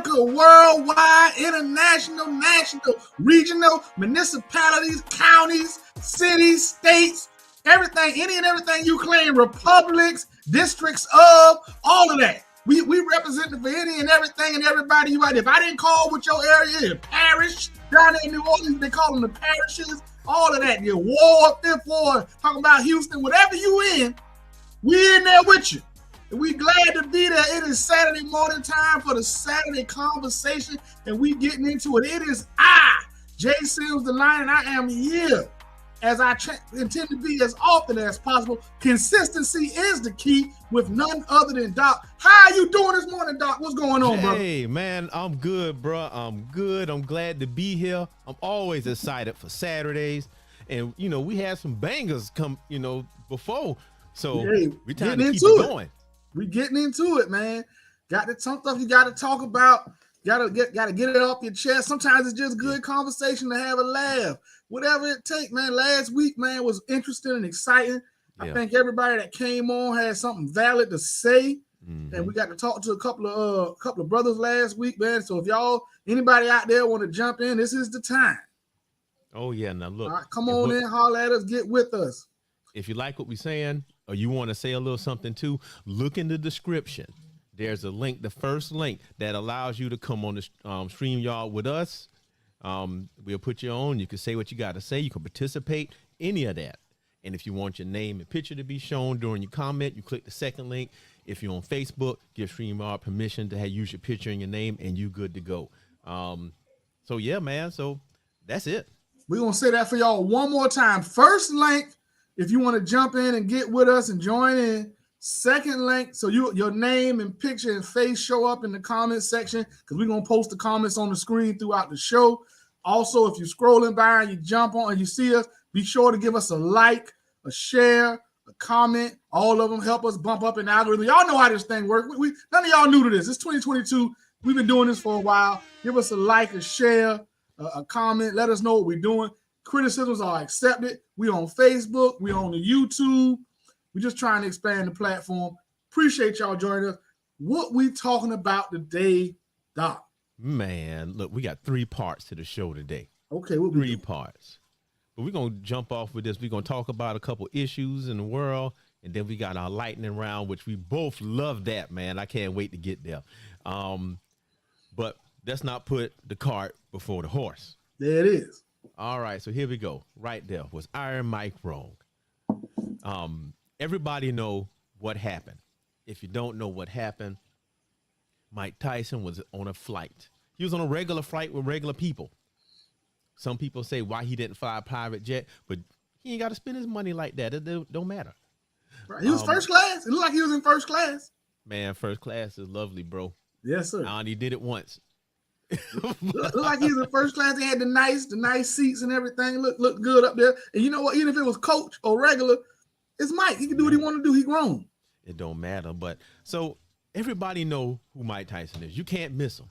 America, worldwide, international, national, regional, municipalities, counties, cities, states, everything, any and everything you claim, republics, districts of, all of that. We represent for any and everything and everybody you out there. If I didn't call with your area, parish, down there in New Orleans, they call them the parishes, all of that. Your ward, fifth ward, talking about Houston, whatever you in, we in there with you. And we glad to be there. It is Saturday morning time for the Saturday conversation, and we getting into it. It is I, Jay Sims the Lion, and I am here as I intend to be as often as possible. Consistency is the key with none other than Doc. How are you doing this morning, Doc? What's going on, bro? Hey, man, I'm good, bro. I'm good. I'm glad to be here. I'm always excited for Saturdays. And, you know, we had some bangers come, before. So we time to keep it going. We getting into it, man. Got some stuff you got to talk about. Got to get it off your chest. Sometimes it's just good conversation to have a laugh. Whatever it takes, man. Last week, man, was interesting and exciting. Yeah. I think everybody that came on had something valid to say. Mm-hmm. And we got to talk to a couple of brothers last week, man. So if anybody out there want to jump in, this is the time. Oh, yeah. Now, look. All right, come on in, holler at us, get with us. If you like what we're saying or you want to say a little something too, look in the description. There's a link, the first link that allows you to come on the StreamYard with us. We'll put you on. You can say what you got to say. You can participate, any of that. And if you want your name and picture to be shown during your comment, you click the second link. If you're on Facebook, give StreamYard permission to use your picture and your name, and you good to go. So, yeah, man. So that's it. We're going to say that for y'all one more time. First link, if you want to jump in and get with us and join in. Second link, so your name and picture and face show up in the comment section, because we're going to post the comments on the screen throughout the show. Also, if you're scrolling by and you jump on and you see us, be sure to give us a like, a share, a comment. All of them help us bump up in the algorithm. Y'all know how this thing works. None of y'all new to this. It's 2022. We've been doing this for a while. Give us a like, a share, a comment. Let us know what we're doing. Criticisms are accepted. We on Facebook. We on the YouTube. We're just trying to expand the platform. Appreciate y'all joining us. What we talking about today, Doc? Man, look, we got 3 parts to the show today. Okay, three parts. But we're going to jump off with this. We're going to talk about a couple issues in the world, and then we got our lightning round, which we both love that, man. I can't wait to get there. But let's not put the cart before the horse. There it is. All right, so here we go. Right there. Was Iron Mike wrong? Everybody know what happened. If you don't know what happened, Mike Tyson was on a flight. He was on a regular flight with regular people. Some people say why he didn't fly a private jet, but he ain't got to spend his money like that. It don't matter. Right. He was first class. It looked like he was in first class. Man, first class is lovely, bro. Yes, sir. And he did it once. Looked like he was in first class. They had the nice seats and everything. Looked good up there. And you know what? Even if it was coach or regular, it's Mike. He can do what he want to do. He grown. It don't matter. But so everybody know who Mike Tyson is. You can't miss him.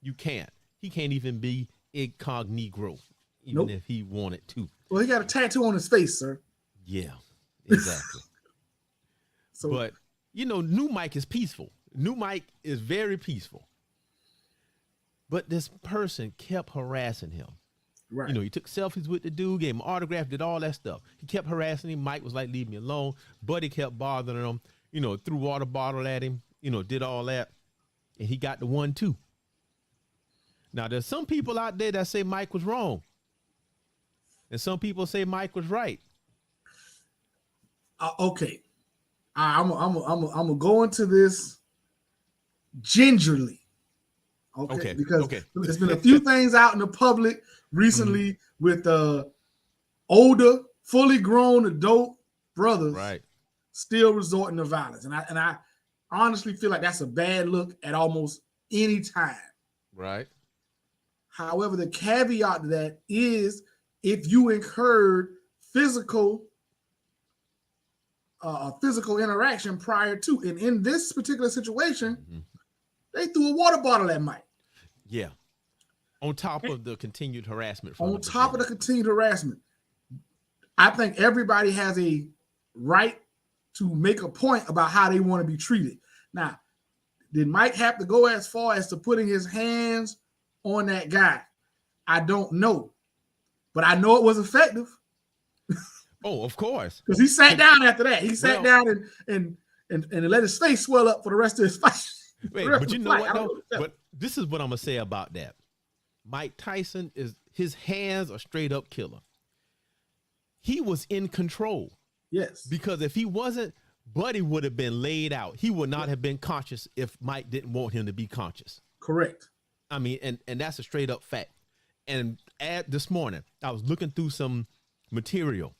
You can't. He can't even be incognito, even if he wanted to. Well, he got a tattoo on his face, sir. Yeah, exactly. But, new Mike is peaceful. New Mike is very peaceful. But this person kept harassing him. Right. He took selfies with the dude, gave him an autograph, did all that stuff. He kept harassing him. Mike was like, leave me alone. Buddy kept bothering him, threw water bottle at him, did all that. And he got the 1-2. Now, there's some people out there that say Mike was wrong. And some people say Mike was right. Okay. I'm gonna go into this gingerly. Okay. Because there's been a few things out in the public recently with older, fully grown adult brothers still resorting to violence. And I honestly feel like that's a bad look at almost any time. Right. However, the caveat to that is if you incurred physical interaction prior to. And in this particular situation, they threw a water bottle at Mike. Yeah. On top of the continued harassment. On top of the continued harassment. I think everybody has a right to make a point about how they want to be treated. Now, Did Mike have to go as far as to putting his hands on that guy? I don't know, but I know it was effective. Oh, of course. Because he sat down after that. He sat down and let his face swell up for the rest of his fight. Wait, but you know what though? But this is what I'm gonna say about that. Mike Tyson his hands are straight up killer. He was in control. Yes. Because if he wasn't, Buddy would have been laid out. He would not have been conscious if Mike didn't want him to be conscious. Correct. I mean, and that's a straight up fact. And this morning, I was looking through some material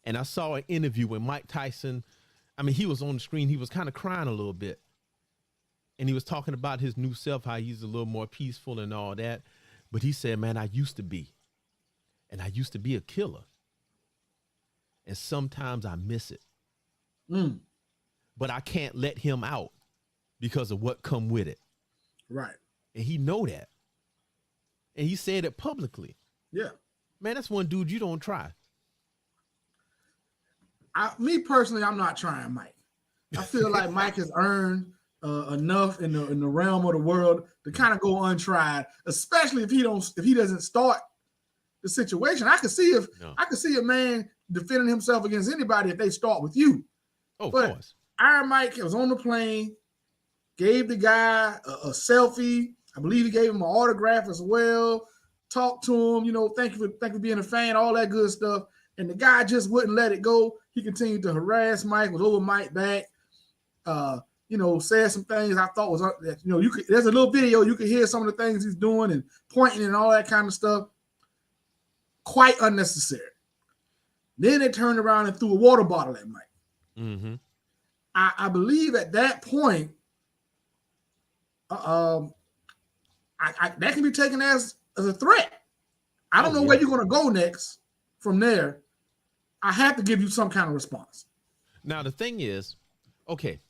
and I saw an interview with Mike Tyson. I mean, he was on the screen. He was kind of crying a little bit. And he was talking about his new self, how he's a little more peaceful and all that. But he said, man, I used to be. And I used to be a killer. And sometimes I miss it. But I can't let him out because of what come with it. Right. And he know that. And he said it publicly. Yeah. Man, that's one dude you don't try. Me personally, I'm not trying Mike. I feel like Mike has earned enough in the realm of the world to kind of go untried, especially if he doesn't start the situation. I could see a man defending himself against anybody if they start with you. Oh, but of course. Iron Mike was on the plane, gave the guy a selfie. I believe he gave him an autograph as well. Talked to him, thank you for being a fan, all that good stuff. And the guy just wouldn't let it go. He continued to harass Mike, was over Mike back. Said some things I thought was, there's a little video, you could hear some of the things he's doing and pointing and all that kind of stuff. Quite unnecessary. Then they turned around and threw a water bottle at Mike. Mm-hmm. I believe at that point, that can be taken as a threat. I don't know where you're going to go next from there. I have to give you some kind of response. Now, the thing is, okay,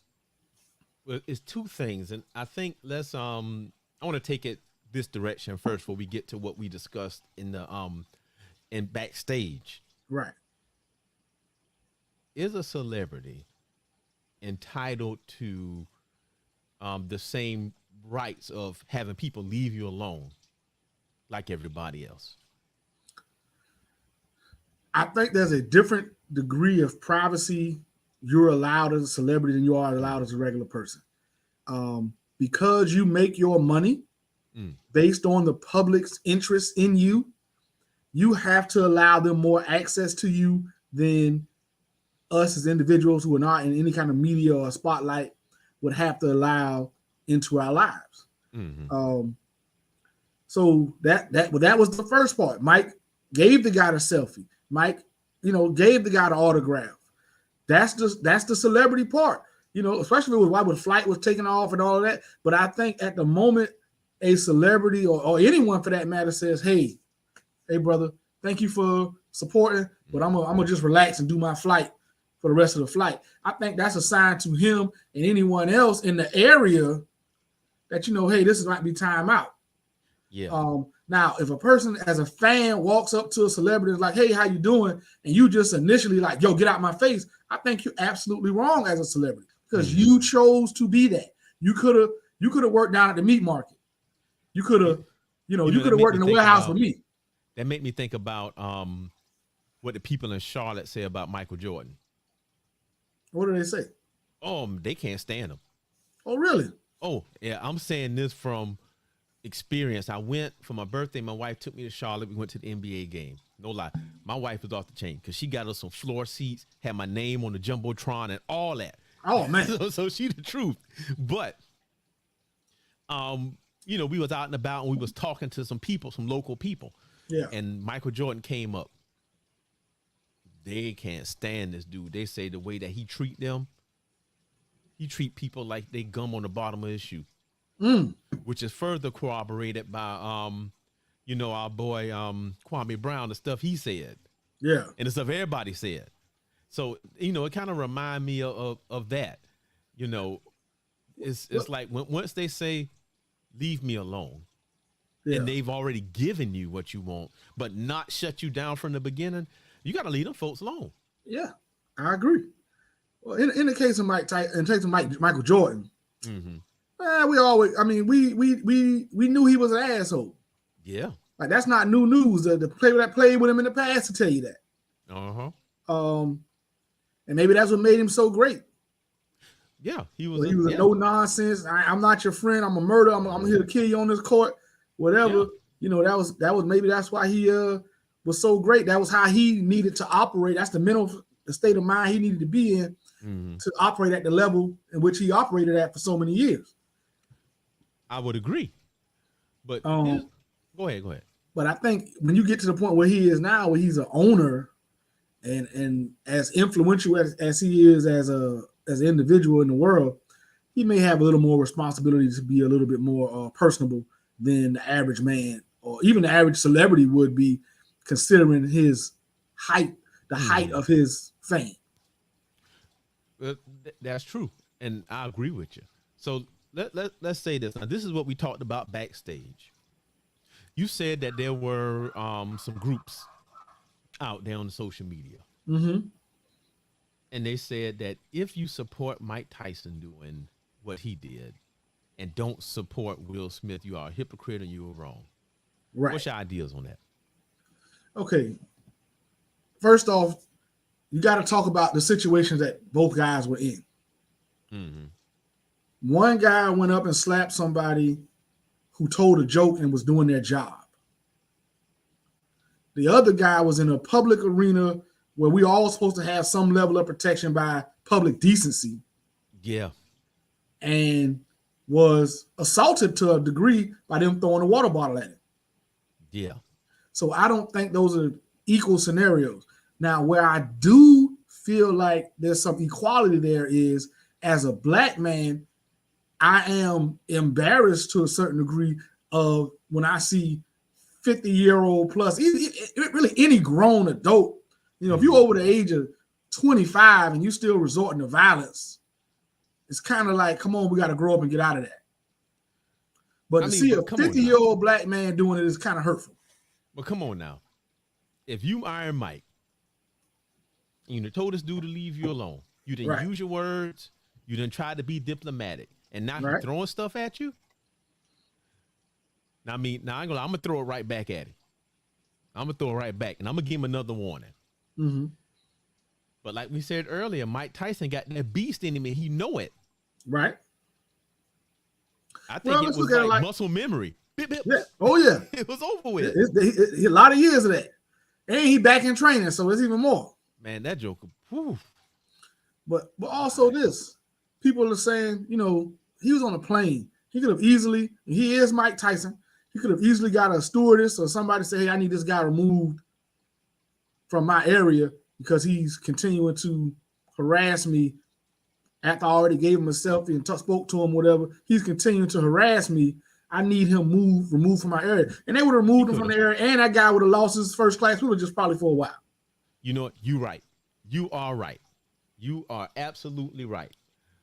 well, it's two things. And I think I want to take it this direction first before we get to what we discussed in backstage. Right. Is a celebrity entitled to the same rights of having people leave you alone like everybody else? I think there's a different degree of privacy you're allowed as a celebrity than you are allowed as a regular person. Because you make your money based on the public's interest in you, you have to allow them more access to you than us as individuals who are not in any kind of media or spotlight would have to allow into our lives. Mm-hmm. So that was the first part. Mike gave the guy the selfie. Mike, gave the guy the autograph. That's the celebrity part, especially with flight was taken off and all of that. But I think at the moment a celebrity or anyone for that matter says, hey brother, thank you for supporting, but I'm gonna just relax and do my flight for the rest of the flight. I think that's a sign to him and anyone else in the area that, hey, this might be time out. Yeah. Now, if a person as a fan walks up to a celebrity and is like, hey, how you doing? And you just initially like, yo, get out my face. I think you're absolutely wrong as a celebrity because you chose to be that. You could have worked down at the meat market. You could have, you could have worked in the warehouse with me. That made me think about what the people in Charlotte say about Michael Jordan. What do they say? They can't stand him. Oh, really? Oh, yeah. I'm saying this from experience. I went for my birthday. My wife took me to Charlotte. We went to the NBA game. No lie. My wife was off the chain because she got us some floor seats, had my name on the Jumbotron and all that. Oh, man. So she the truth. But, we was out and about and we was talking to some people, some local people. Yeah. And Michael Jordan came up. They can't stand this dude. They say the way that he treat them, he treat people like they gum on the bottom of his shoe. Which is further corroborated by, our boy Kwame Brown, the stuff he said. Yeah. And the stuff everybody said. So, it kind of remind me of that. It's like once they say, leave me alone, and they've already given you what you want, but not shut you down from the beginning, you got to leave them folks alone. Yeah, I agree. Well, in the case of Michael Jordan, We always, I mean, we knew he was an asshole. Yeah. Like that's not new news. The player that played with him in the past to tell you that. And maybe that's what made him so great. Yeah, he was a no nonsense. I'm not your friend. I'm a murderer. I'm here to kill you on this court. Whatever. Yeah. That was maybe that's why he was so great. That was how he needed to operate. That's the state of mind he needed to be in to operate at the level in which he operated at for so many years. I would agree. But go ahead. But I think when you get to the point where he is now, where he's an owner and as influential as he is as an individual in the world, he may have a little more responsibility to be a little bit more personable than the average man or even the average celebrity would be, considering his height, the height of his fame. That's true, and I agree with you. So let's say this. Now, this is what we talked about backstage. You said that there were some groups out there on the social media. And they said that if you support Mike Tyson doing what he did and don't support Will Smith, you are a hypocrite and you are wrong. Right. What's your ideas on that? Okay. First off, you got to talk about the situations that both guys were in. One guy went up and slapped somebody who told a joke and was doing their job. The other guy was in a public arena where we all supposed to have some level of protection by public decency. Yeah. And was assaulted to a degree by them throwing a water bottle at him. Yeah. So I don't think those are equal scenarios. Now, where I do feel like there's some equality there is, as a black man, I am embarrassed to a certain degree of when I see 50-year-old plus, really any grown adult, if you're over the age of 25 and you still resorting to violence, it's kind of like, come on, we got to grow up and get out of that. But to see a 50-year-old black man doing it is kind of hurtful. But come on now. If you Iron Mike, you told this dude to leave you alone. You didn't use your words. You didn't try to be diplomatic. And now he's throwing stuff at you? Now, I'm going to throw it right back at him. I'm going to throw it right back. And I'm going to give him another warning. But like we said earlier, Mike Tyson got that beast in him and he know it. Right. I think it was like muscle memory. Bip, bip. Yeah. Oh, yeah. It was over with. A lot of years of that. And he back in training, so it's even more. Man, that joker. Whew. But also this. People are saying, he was on a plane. He could have easily, he is Mike Tyson. He could have easily got a stewardess or somebody say, hey, I need this guy removed from my area because he's continuing to harass me after I already gave him a selfie and spoke to him, whatever. He's continuing to harass me. I need him removed from my area. And they would have removed him from the area, and that guy would have lost his first class privilege just probably for a while. You know what? You're right. You are right. You are absolutely right.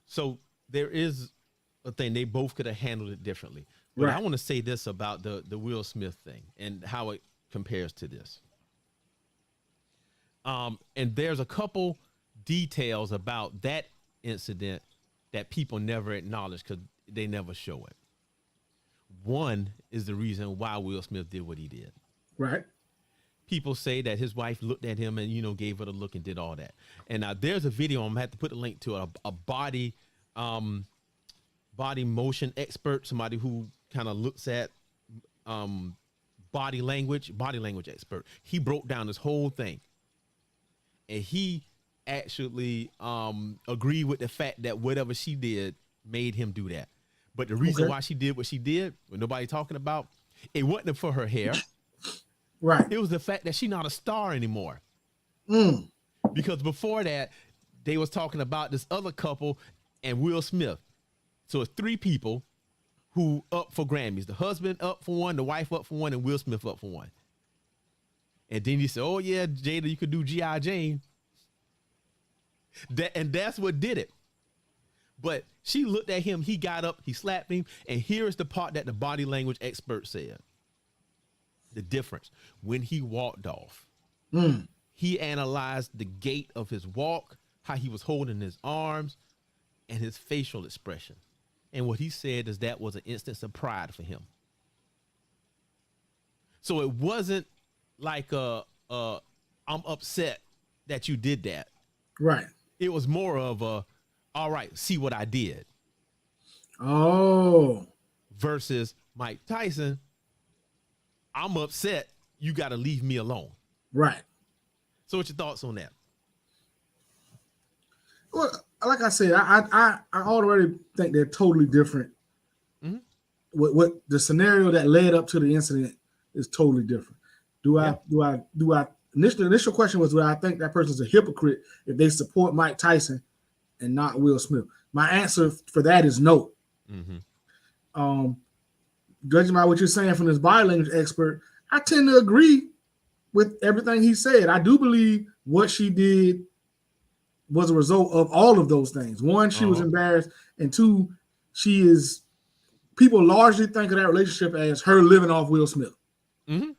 So there is a thing. They both could have handled it differently. But I want to say this about the Will Smith thing and how it compares to this. And there's a couple details about that incident that people never acknowledge because they never show it. One is the reason why Will Smith did what he did. Right. People say that his wife looked at him and, gave it a look and did all that. And now there's a video, I'm going to have to put a link to it, a body motion expert, somebody who kind of looks at body language expert. He broke down this whole thing. And he actually agreed with the fact that whatever she did made him do that. But the reason why she did what she did, with nobody talking about, it wasn't for her hair. Right. It was the fact that she's not a star anymore. Because before that, they was talking about this other couple and Will Smith. So it's three people who up for Grammys. The husband up for one, the wife up for one, and Will Smith up for one. And then he said, oh, yeah, Jada, you could do G.I. Jane. And that's what did it. But she looked at him, he got up, he slapped him, and here is the part that the body language expert said. The difference. When he walked off, he analyzed the gait of his walk, how he was holding his arms, and his facial expression. And what he said is that was an instance of pride for him. So it wasn't like I'm upset that you did that. Right. It was more of a, all right, see what I did. Oh. Versus Mike Tyson, I'm upset. You got to leave me alone. Right. So what's your thoughts on that? Well, like I said, I already think they're totally different. Mm-hmm. What the scenario that led up to the incident is totally different. Do I the initial question was, do I think that person's a hypocrite if they support Mike Tyson and not Will Smith? My answer for that is no. Mm-hmm. Judging by what you're saying from this body language expert, I tend to agree with everything he said. I do believe what she did was a result of all of those things. One, she was embarrassed, and two, people largely think of that relationship as her living off Will Smith. Mm-hmm.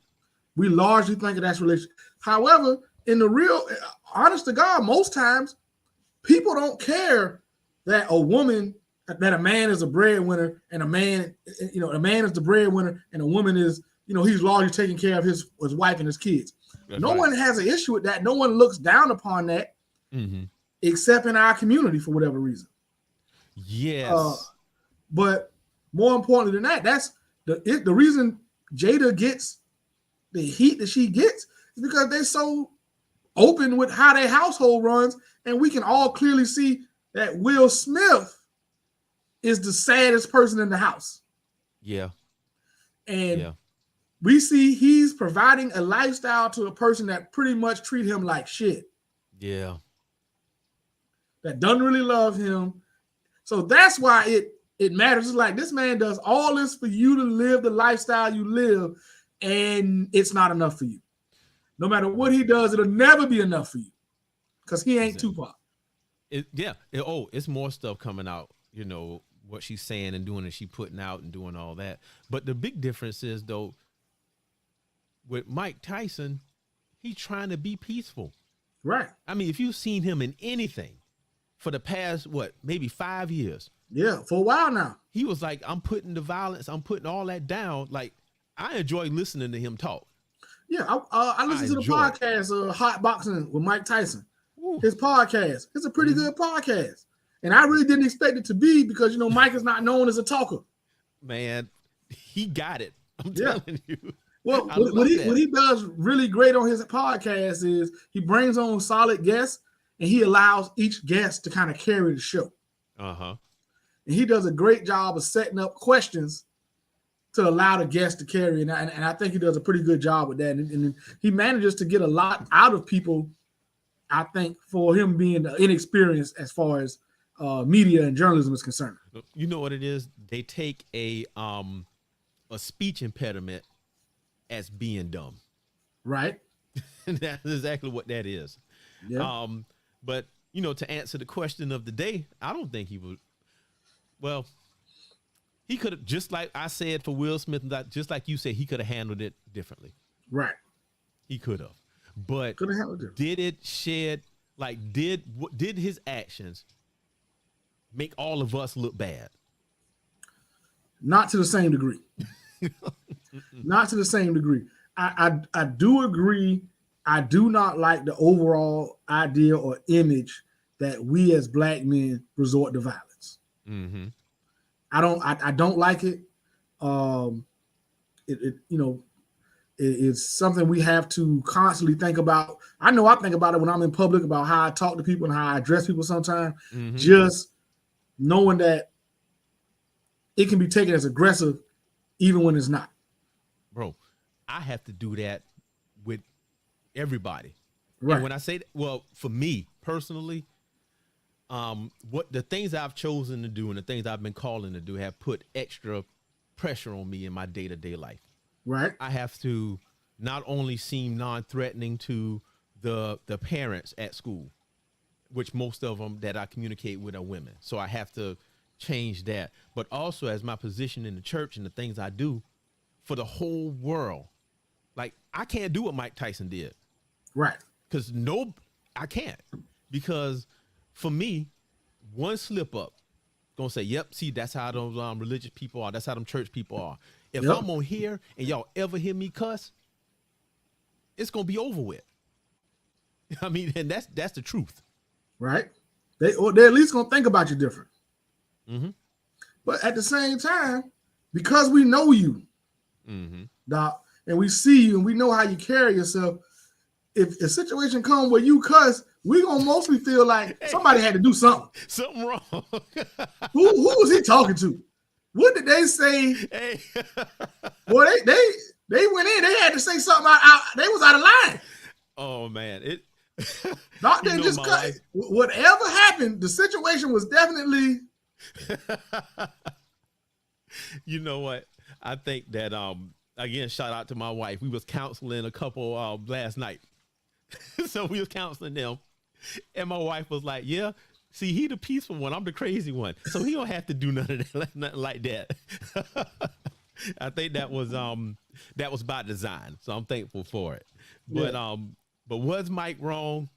We largely think of that relationship. However, in the real, honest to God, most times people don't care that a man is a breadwinner and a man is the breadwinner and a woman is, he's largely taking care of his wife and his kids. That's no right. one has an issue with that. No one looks down upon that, except in our community for whatever reason. Yes. But more importantly than that, that's the reason Jada gets the heat that she gets is because they're so open with how their household runs, and we can all clearly see that Will Smith is the saddest person in the house. Yeah. And we see he's providing a lifestyle to a person that pretty much treat him like shit. Yeah. That doesn't really love him. So that's why it matters. It's like this man does all this for you to live the lifestyle you live, and it's not enough for you. No matter what he does, it'll never be enough for you because he ain't Tupac. It's more stuff coming out, what she's saying and doing and she putting out and doing all that. But the big difference is, though, with Mike Tyson, he's trying to be peaceful. Right. I mean, if you've seen him in anything for the past, maybe 5 years. Yeah, for a while now. He was like, I'm putting the violence, I'm putting all that down. Like, I enjoy listening to him talk. Yeah, I listened to the podcast, Hot Boxing with Mike Tyson. Ooh. His podcast. It's a pretty good podcast. And I really didn't expect it to be because, Mike is not known as a talker. Man, he got it. I'm telling you. Well, what he does really great on his podcast is he brings on solid guests and he allows each guest to kind of carry the show. Uh-huh. And he does a great job of setting up questions to allow the guest to carry. And I think he does a pretty good job with that. And he manages to get a lot out of people, I think, for him being inexperienced as far as media and journalism is concerned. You know what it is? They take a speech impediment as being dumb. Right. That's exactly what that is. Yeah. But, to answer the question of the day, I don't think he would. Well, he could have, just like I said for Will Smith, just like you said, he could have handled it differently. Right. He could have. But did it shed, did his actions make all of us look bad? Not to the same degree. Not to the same degree. I do agree. I do not like the overall idea or image that we as black men resort to violence. Mm-hmm. I don't like it. It's something we have to constantly think about. I know I think about it when I'm in public about how I talk to people and how I address people sometimes. Mm-hmm. Just knowing that it can be taken as aggressive even when it's not. Bro, I have to do that with everybody. Right. And when I say that, well, for me personally, what the things I've chosen to do and the things I've been calling to do have put extra pressure on me in my day-to-day life. Right. I have to not only seem non-threatening to the parents at school, which most of them that I communicate with are women. So I have to change that. But also as my position in the church and the things I do for the whole world. Like, I can't do what Mike Tyson did. Right. I can't. Because for me, one slip up gonna say, "Yep, see, that's how those religious people are. That's how them church people are." If Yep. I'm on here and y'all ever hear me cuss, it's gonna be over with. I mean, and that's the truth, right? They're at least gonna think about you different. Mm-hmm. But at the same time, because we know you, Mm-hmm. Doc, and we see you and we know how you carry yourself, if a situation comes where you cuss, we gonna mostly feel like somebody had to do something. Something wrong. Who was he talking to? What did they say? Hey. Boy, they went in. They had to say something out. They was out of line. Oh man, Doc didn't just cut. Whatever happened, the situation was definitely. You know what? I think that again, shout out to my wife. We was counseling a couple last night. So we was counseling them, and my wife was like, "Yeah, see, he the peaceful one. I'm the crazy one. So he don't have to do nothing like that." I think that was by design. So I'm thankful for it. But but was Mike wrong?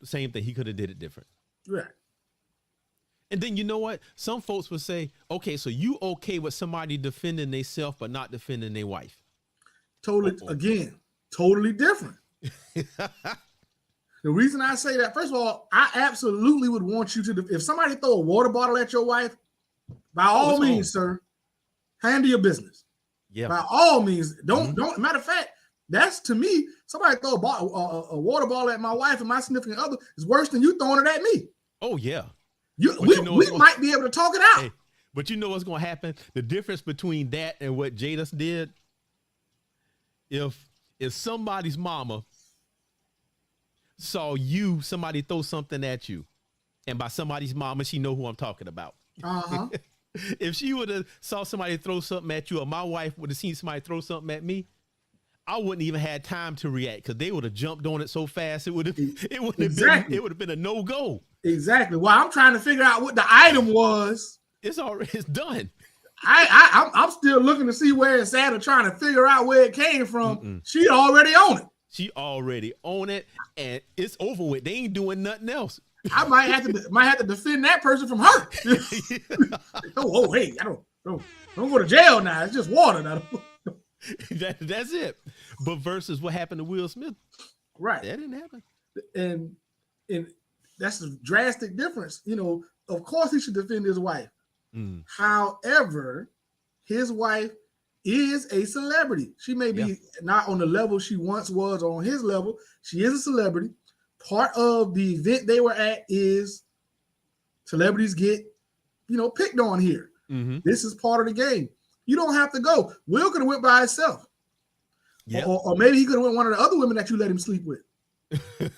Same thing. He could have did it different. Right. And then you know what? Some folks would say, okay, so you okay with somebody defending themselves but not defending their wife? Totally different. The reason I say that, first of all, I absolutely would want you to, if somebody throw a water bottle at your wife, by all means, sir, handle your business. Yeah. By all means, don't. Matter of fact, that's to me, somebody throw a water bottle at my wife and my significant other is worse than you throwing it at me. Oh yeah. We might be able to talk it out. Hey, but you know what's going to happen? The difference between that and what Jadis did, if somebody's mama saw somebody throw something at you, and by somebody's mama, she know who I'm talking about. Uh-huh. If she would have saw somebody throw something at you, or my wife would have seen somebody throw something at me, I wouldn't even had time to react because they would have jumped on it so fast it would have been a no-go. Exactly. Well, I'm trying to figure out what the item was. It's done. I'm still looking to see where it's at or trying to figure out where it came from. Mm-mm. She already own it. She already own it, and it's over with. They ain't doing nothing else. I might have to defend that person from her. Hey, I don't go to jail now. It's just water now. That's it. But versus what happened to Will Smith, right? That didn't happen, and that's a drastic difference. You know, of course he should defend his wife. Mm. However, his wife is a celebrity. She may be not on the level she once was or on his level. She is a celebrity. Part of the event they were at is celebrities get, picked on here. Mm-hmm. This is part of the game. You don't have to go. Will could have went by himself. Yeah. Or maybe he could have went one of the other women that you let him sleep with.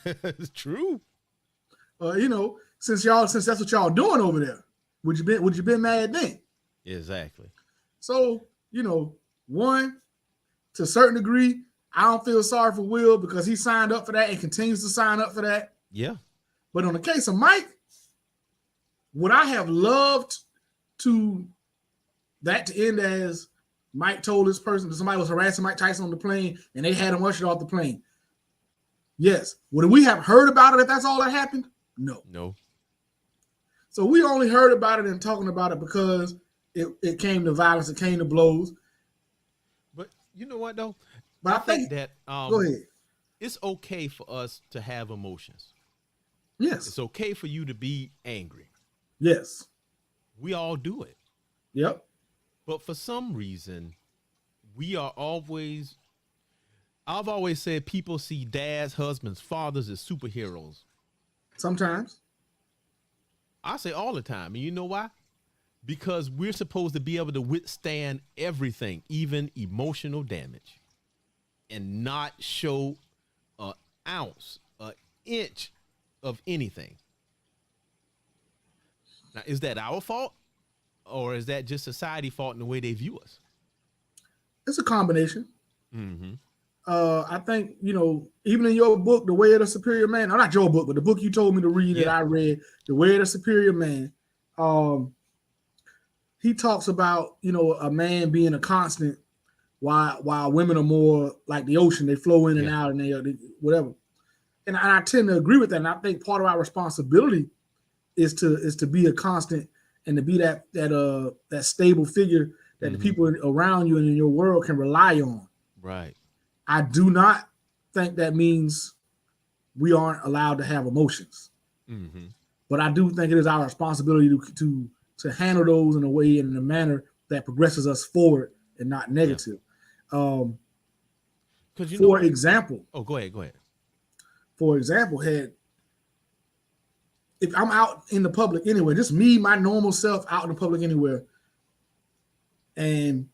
It's true. Since that's what y'all doing over there, would you been mad then? Exactly. So, one, to a certain degree, I don't feel sorry for Will because he signed up for that and continues to sign up for that. Yeah. But on the case of Mike, would I have loved to end as Mike told this person that somebody was harassing Mike Tyson on the plane and they had him ushered off the plane? Yes. Would we have heard about it if that's all that happened? No. So we only heard about it and talking about it because it came to violence, it came to blows. But you know what though? But I think that go ahead. It's okay for us to have emotions. Yes. It's okay for you to be angry. Yes. We all do it. Yep. But for some reason, I've always said people see dads, husbands, fathers as superheroes. Sometimes. I say all the time. And you know why? Because we're supposed to be able to withstand everything, even emotional damage, and not show an ounce, an inch of anything. Now, is that our fault? Or is that just society's fault in the way they view us? It's a combination. Mm-hmm. I think, even in your book, The Way of the Superior Man, or not your book, but the book you told me to read that I read, The Way of the Superior Man, he talks about, a man being a constant while women are more like the ocean. They flow in and out and they whatever. And I tend to agree with that. And I think part of our responsibility is to be a constant and to be that stable figure that the people around you and in your world can rely on. Right. I do not think that means we aren't allowed to have emotions. Mm-hmm. But I do think it is our responsibility to handle those in a way and in a manner that progresses us forward and not negative. Yeah. For example. Oh, go ahead. For example, if I'm out in the public anywhere, just me, my normal self out in the public anywhere, and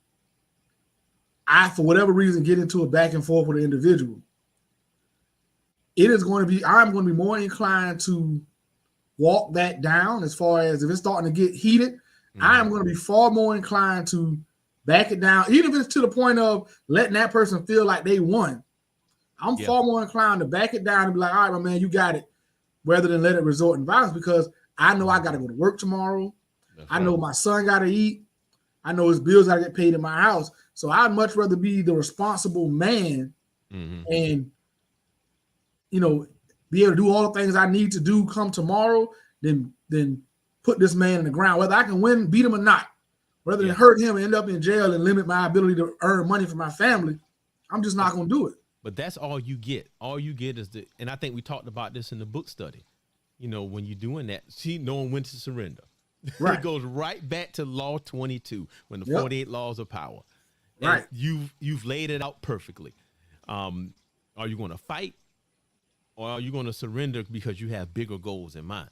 I, for whatever reason, get into a back and forth with an individual, I'm going to be more inclined to walk that down. As far as if it's starting to get heated, I am going to be far more inclined to back it down, even if it's to the point of letting that person feel like they won. I'm far more inclined to back it down and be like, all right, my man, you got it, rather than let it resort in violence, because I know I got to go to work tomorrow. I know my son got to eat. I know his bills got to get paid in my house. So I'd much rather be the responsible man and, be able to do all the things I need to do come tomorrow than put this man in the ground, whether I can win, beat him or not, rather than hurt him and end up in jail and limit my ability to earn money for my family. I'm just not going to do it. But that's all you get. All you get is and I think we talked about this in the book study. When you're doing that, knowing when to surrender. Right. It goes right back to Law 22, when the 48 laws of power. And right. You've laid it out perfectly. Are you going to fight, or are you going to surrender because you have bigger goals in mind?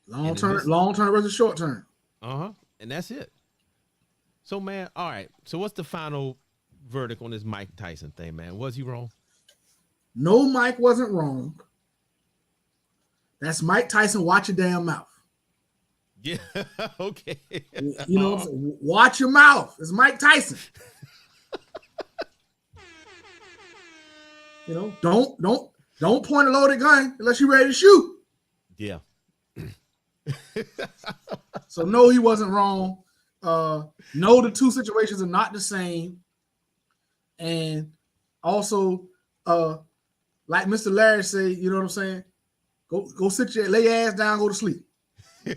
Long term versus short term. And that's it. So, man, all right. So what's the final verdict on this Mike Tyson thing, man? Was he wrong? No, Mike wasn't wrong. That's Mike Tyson. Watch your damn mouth. Yeah. Okay. Watch your mouth. It's Mike Tyson. Don't point a loaded gun unless you're ready to shoot. Yeah. So no, he wasn't wrong. No, the two situations are not the same. And also, like Mr. Larry say, you know what I'm saying? Go lay your ass down, go to sleep. You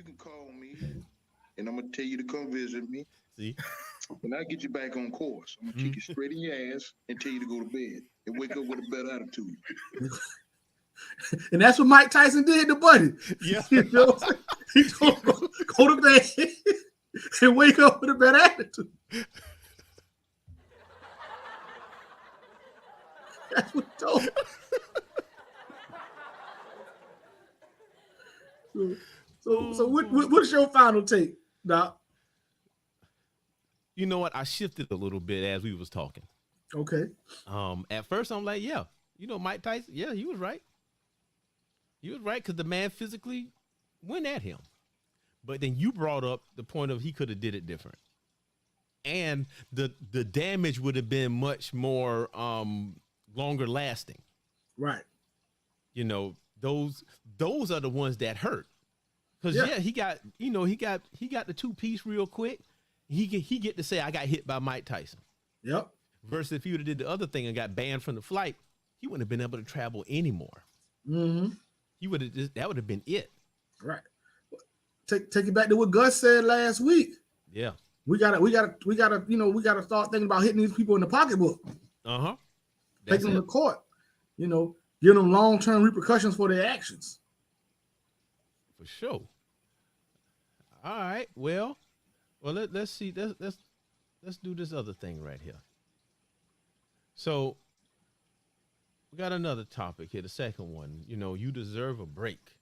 can call me, and I'm gonna tell you to come visit me. See? And I'll get you back on course. I'm gonna kick you straight in your ass and tell you to go to bed and wake up with a better attitude. And that's what Mike Tyson did to Buddy. Yeah. He told him go to bed and wake up with a better attitude. That's what he told him. So what's your final take, Doc? You know what? I shifted a little bit as we was talking. Okay. At first I'm like, Mike Tyson, he was right. He was right because the man physically went at him. But then you brought up the point of he could have did it different. And the damage would have been much more longer lasting. Right. Those are the ones that hurt. Because he got the 2-piece real quick. He get to say, I got hit by Mike Tyson. Yep. Versus if he would have did the other thing and got banned from the flight, he wouldn't have been able to travel anymore. Mm-hmm. That would have been it. Right. Take it back to what Gus said last week. Yeah. We gotta start thinking about hitting these people in the pocketbook. Taking them to court. Giving them long-term repercussions for their actions. For sure. All right. Well, let's see. Let's do this other thing right here. So we got another topic here, the second one. You deserve a break.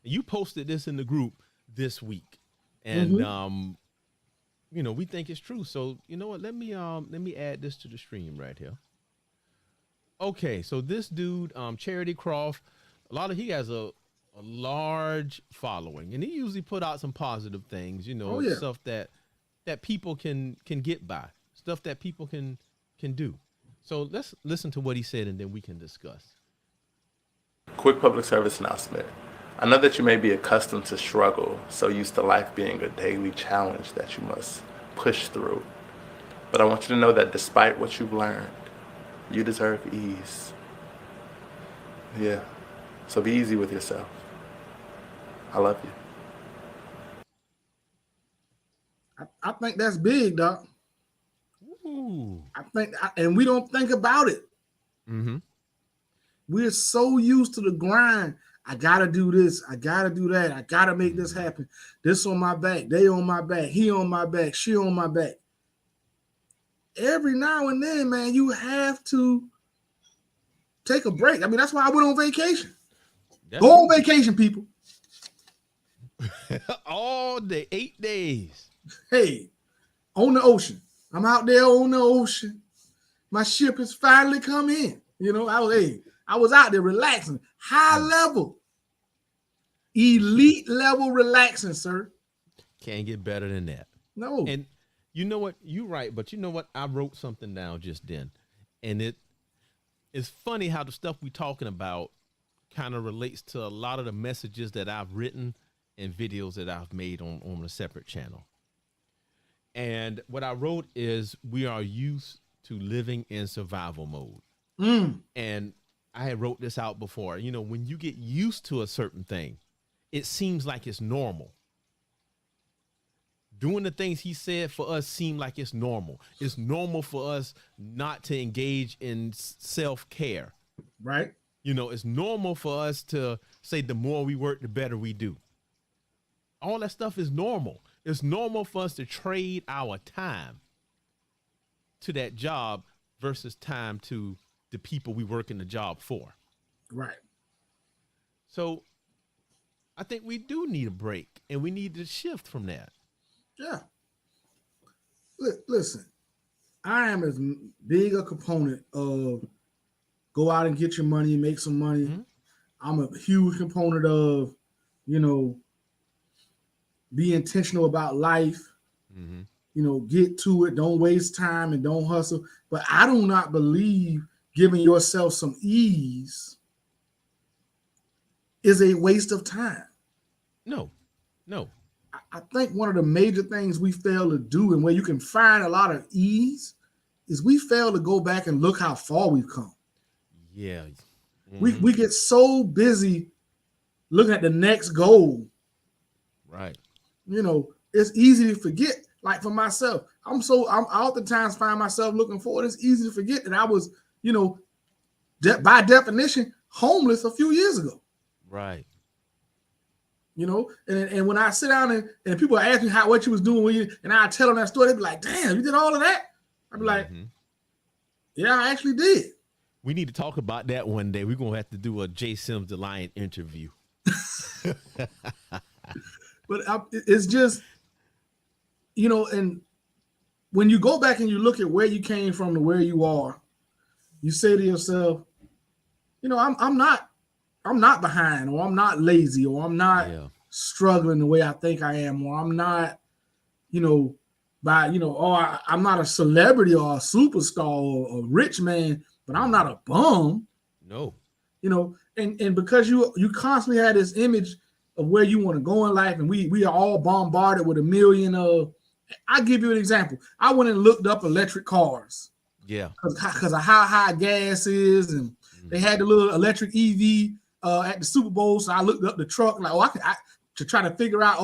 You posted this in the group this week, and we think it's true. So you know what? Let me add this to the stream right here. Okay, so this dude, Charity Croft, he has a large following, and he usually put out some positive things. Stuff that people can get by, stuff that people can do. So let's listen to what he said, and then we can discuss. Quick public service announcement. I know that you may be accustomed to struggle, so used to life being a daily challenge that you must push through. But I want you to know that despite what you've learned, you deserve ease. Yeah, So be easy with yourself. I love you. I think that's big, Doc. Ooh. And we don't think about it. Mm-hmm. We're so used to the grind. I gotta do this. I gotta do that. I gotta make this happen. This on my back. They on my back. He on my back. She on my back. Every now and then, man, you have to take a break. I mean, that's why I went on vacation. Go on vacation, people. All day, 8 days. Hey, on the ocean. I'm out there on the ocean. My ship has finally come in. You know, I was out there relaxing. High level. Elite level relaxing, sir. Can't get better than that. No. And you know what? You're right, but you know what? I wrote something down just then. And it's funny how the stuff we're talking about kind of relates to a lot of the messages that I've written and videos that I've made on a separate channel. And what I wrote is we are used to living in survival mode. And I had wrote this out before. You know, when you get used to a certain thing, it seems like it's normal. Doing the things he said for us seem like it's normal. It's normal for us not to engage in self-care. Right. You know, it's normal for us to say the more we work, the better we do. All that stuff is normal. It's normal for us to trade our time to that job versus time to the people we work in the job for. Right. So I think we do need a break and we need to shift from that. Yeah. Listen, I am as big a component of go out and get your money, make some money. Mm-hmm. I'm a huge component of, you know, be intentional about life. Mm-hmm. You know, get to it. Don't waste time and don't hustle. But I do not believe giving yourself some ease is a waste of time. No. I think one of the major things we fail to do, and where you can find a lot of ease, is we fail to go back and look how far we've come. Yeah. Mm-hmm. We get so busy looking at the next goal. Right. You know, it's easy to forget. Like for myself, I oftentimes find myself looking forward. It's easy to forget that I was, you know, by definition, homeless a few years ago. Right. You know, and when I sit down and people ask me what you was doing and I tell them that story, they'd be like, damn, you did all of that? I'd be like, yeah, I actually did. We need to talk about that one day. We're going to have to do a Jay Sims the Lion interview. But it's just, you know, and when you go back and you look at where you came from to where you are, you say to yourself, you know, I'm not behind, or I'm not lazy, or I'm not struggling the way I think I am, or I'm not, you know, I'm not a celebrity or a superstar or a rich man, but I'm not a bum. No. You know, and because you constantly had this image of where you want to go in life, and we are all bombarded with a million of. I'll give you an example. I went and looked up electric cars. Yeah. Because of how high gas is, and they had the little electric EV at the Super Bowl. So I looked up the truck, like, to try to figure out,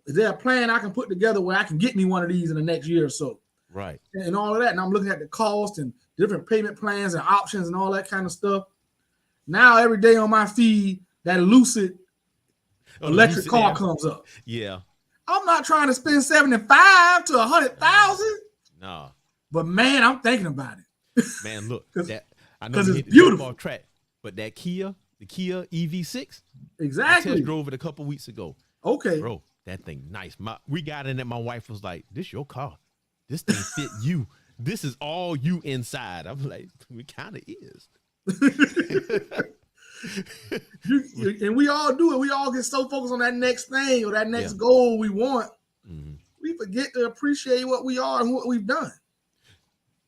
is there a plan I can put together where I can get me one of these in the next year or so? Right. And all of that. And I'm looking at the cost and different payment plans and options and all that kind of stuff. Now every day on my feed, that Lucid electric car comes up. Yeah. I'm not trying to spend 75 to 100,000. No. But man, I'm thinking about it. Man, look, I know because it's beautiful off track, but the Kia EV6, exactly. I test drove it a couple weeks ago. Okay, bro, that thing nice. We got in it. My wife was like, "This your car. This thing fit you. This is all you inside." I'm like, "It kind of is." And we all do it. We all get so focused on that next thing or that next goal we want. Mm-hmm. We forget to appreciate what we are and what we've done.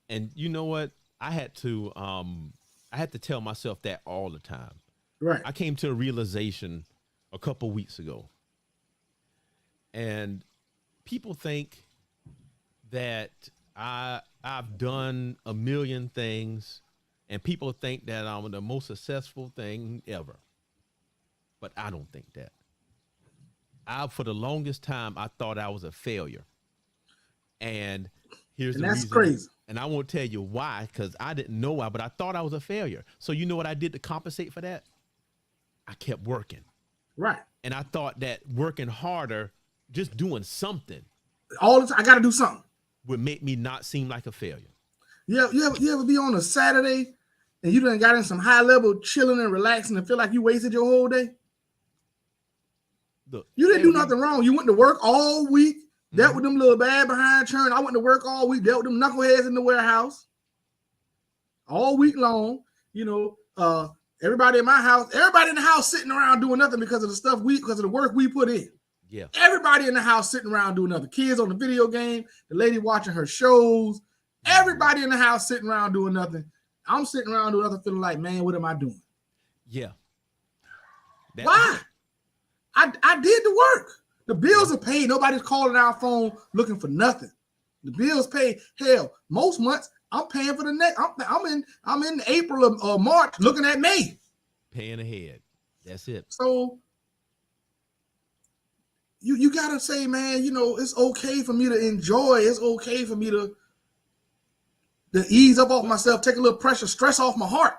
And you know what? I had to tell myself that all the time. Right. I came to a realization a couple weeks ago. And people think that I've done a million things, and people think that I'm the most successful thing ever. but I don't think that. For the longest time, I thought I was a failure. And here's the that's reason. crazy. And I won't tell you why, because I didn't know why, but I thought I was a failure. So you know what I did to compensate for that? I kept working. Right. And I thought that working harder, just doing something, All the time, I got to do something. would make me not seem like a failure. You ever be on a Saturday and you done got in some high level chilling and relaxing and feel like you wasted your whole day? Look, You didn't do nothing wrong. You went to work all week, dealt with them little bad behind churn. I went to work all week, dealt with them knuckleheads in the warehouse all week long. Everybody in my house, everybody in the house sitting around doing nothing because of the work we put in. Yeah. Everybody in the house sitting around doing nothing. Kids on the video game, the lady watching her shows. Everybody in the house sitting around doing nothing. I'm sitting around doing nothing, feeling like, man, what am I doing? Yeah. Why? I did the work. The bills are paid. Nobody's calling our phone looking for nothing. The bills paid. Hell, most months I'm paying for the next. I'm in April or March looking at May. Paying ahead. That's it. So you gotta say, man, it's okay for me to enjoy. It's okay for me to ease up off myself, take a little pressure, stress off my heart.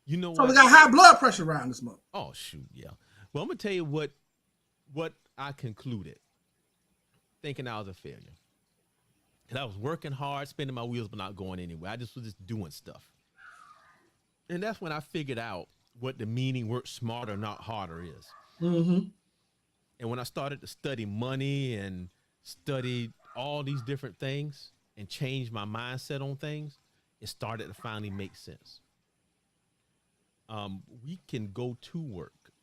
You know So what? we got high blood pressure around this month. Oh shoot, yeah. Well, I'm gonna tell you what I concluded, thinking I was a failure. And I was working hard, spinning my wheels, but not going anywhere. I just was doing stuff. And that's when I figured out what the meaning work smarter, not harder is. Mm-hmm. And when I started to study money and study all these different things and change my mindset on things, it started to finally make sense. We can go to work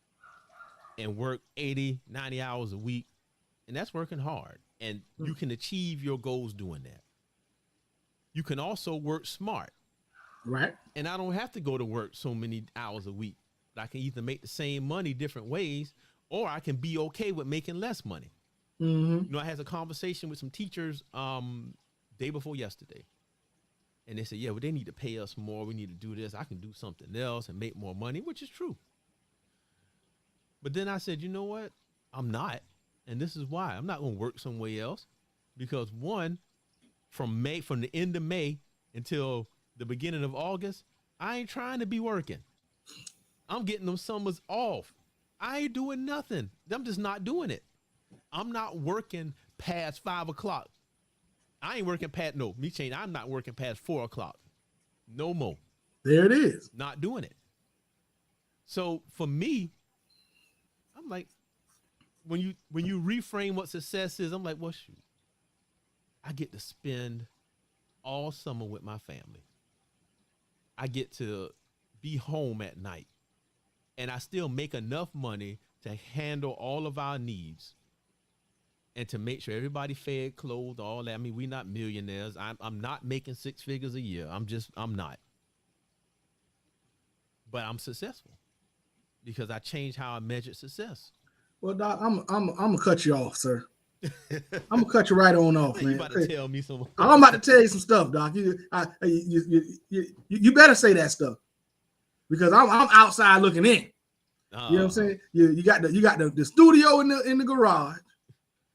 and work 80, 90 hours a week, and that's working hard. And you can achieve your goals doing that. You can also work smart. Right. And I don't have to go to work so many hours a week. I can either make the same money different ways, or I can be okay with making less money. Mm-hmm. I had a conversation with some teachers day before yesterday. And they said, yeah, well, they need to pay us more. We need to do this. I can do something else and make more money, which is true. But then I said, you know what? I'm not. And this is why. I'm not going to work somewhere else. Because one, from the end of May until the beginning of August, I ain't trying to be working. I'm getting them summers off. I ain't doing nothing. I'm just not doing it. I'm not working past 5 o'clock. I ain't working past, I'm not working past 4 o'clock. No more. There it is. Not doing it. So for me, I'm like, when you reframe what success is, I'm like, well, shoot, I get to spend all summer with my family. I get to be home at night, and I still make enough money to handle all of our needs and to make sure everybody fed, clothed, all that. I mean, we're not millionaires. I'm not making 6 figures a year. I'm not. But I'm successful because I changed how I measured success. Well, Doc, I'm gonna cut you off, sir. I'm gonna cut you right on off, man. You about to tell me some? I'm about to tell you some stuff, Doc. You better say that stuff because I'm outside looking in. You know what I'm saying? You got the studio in the garage.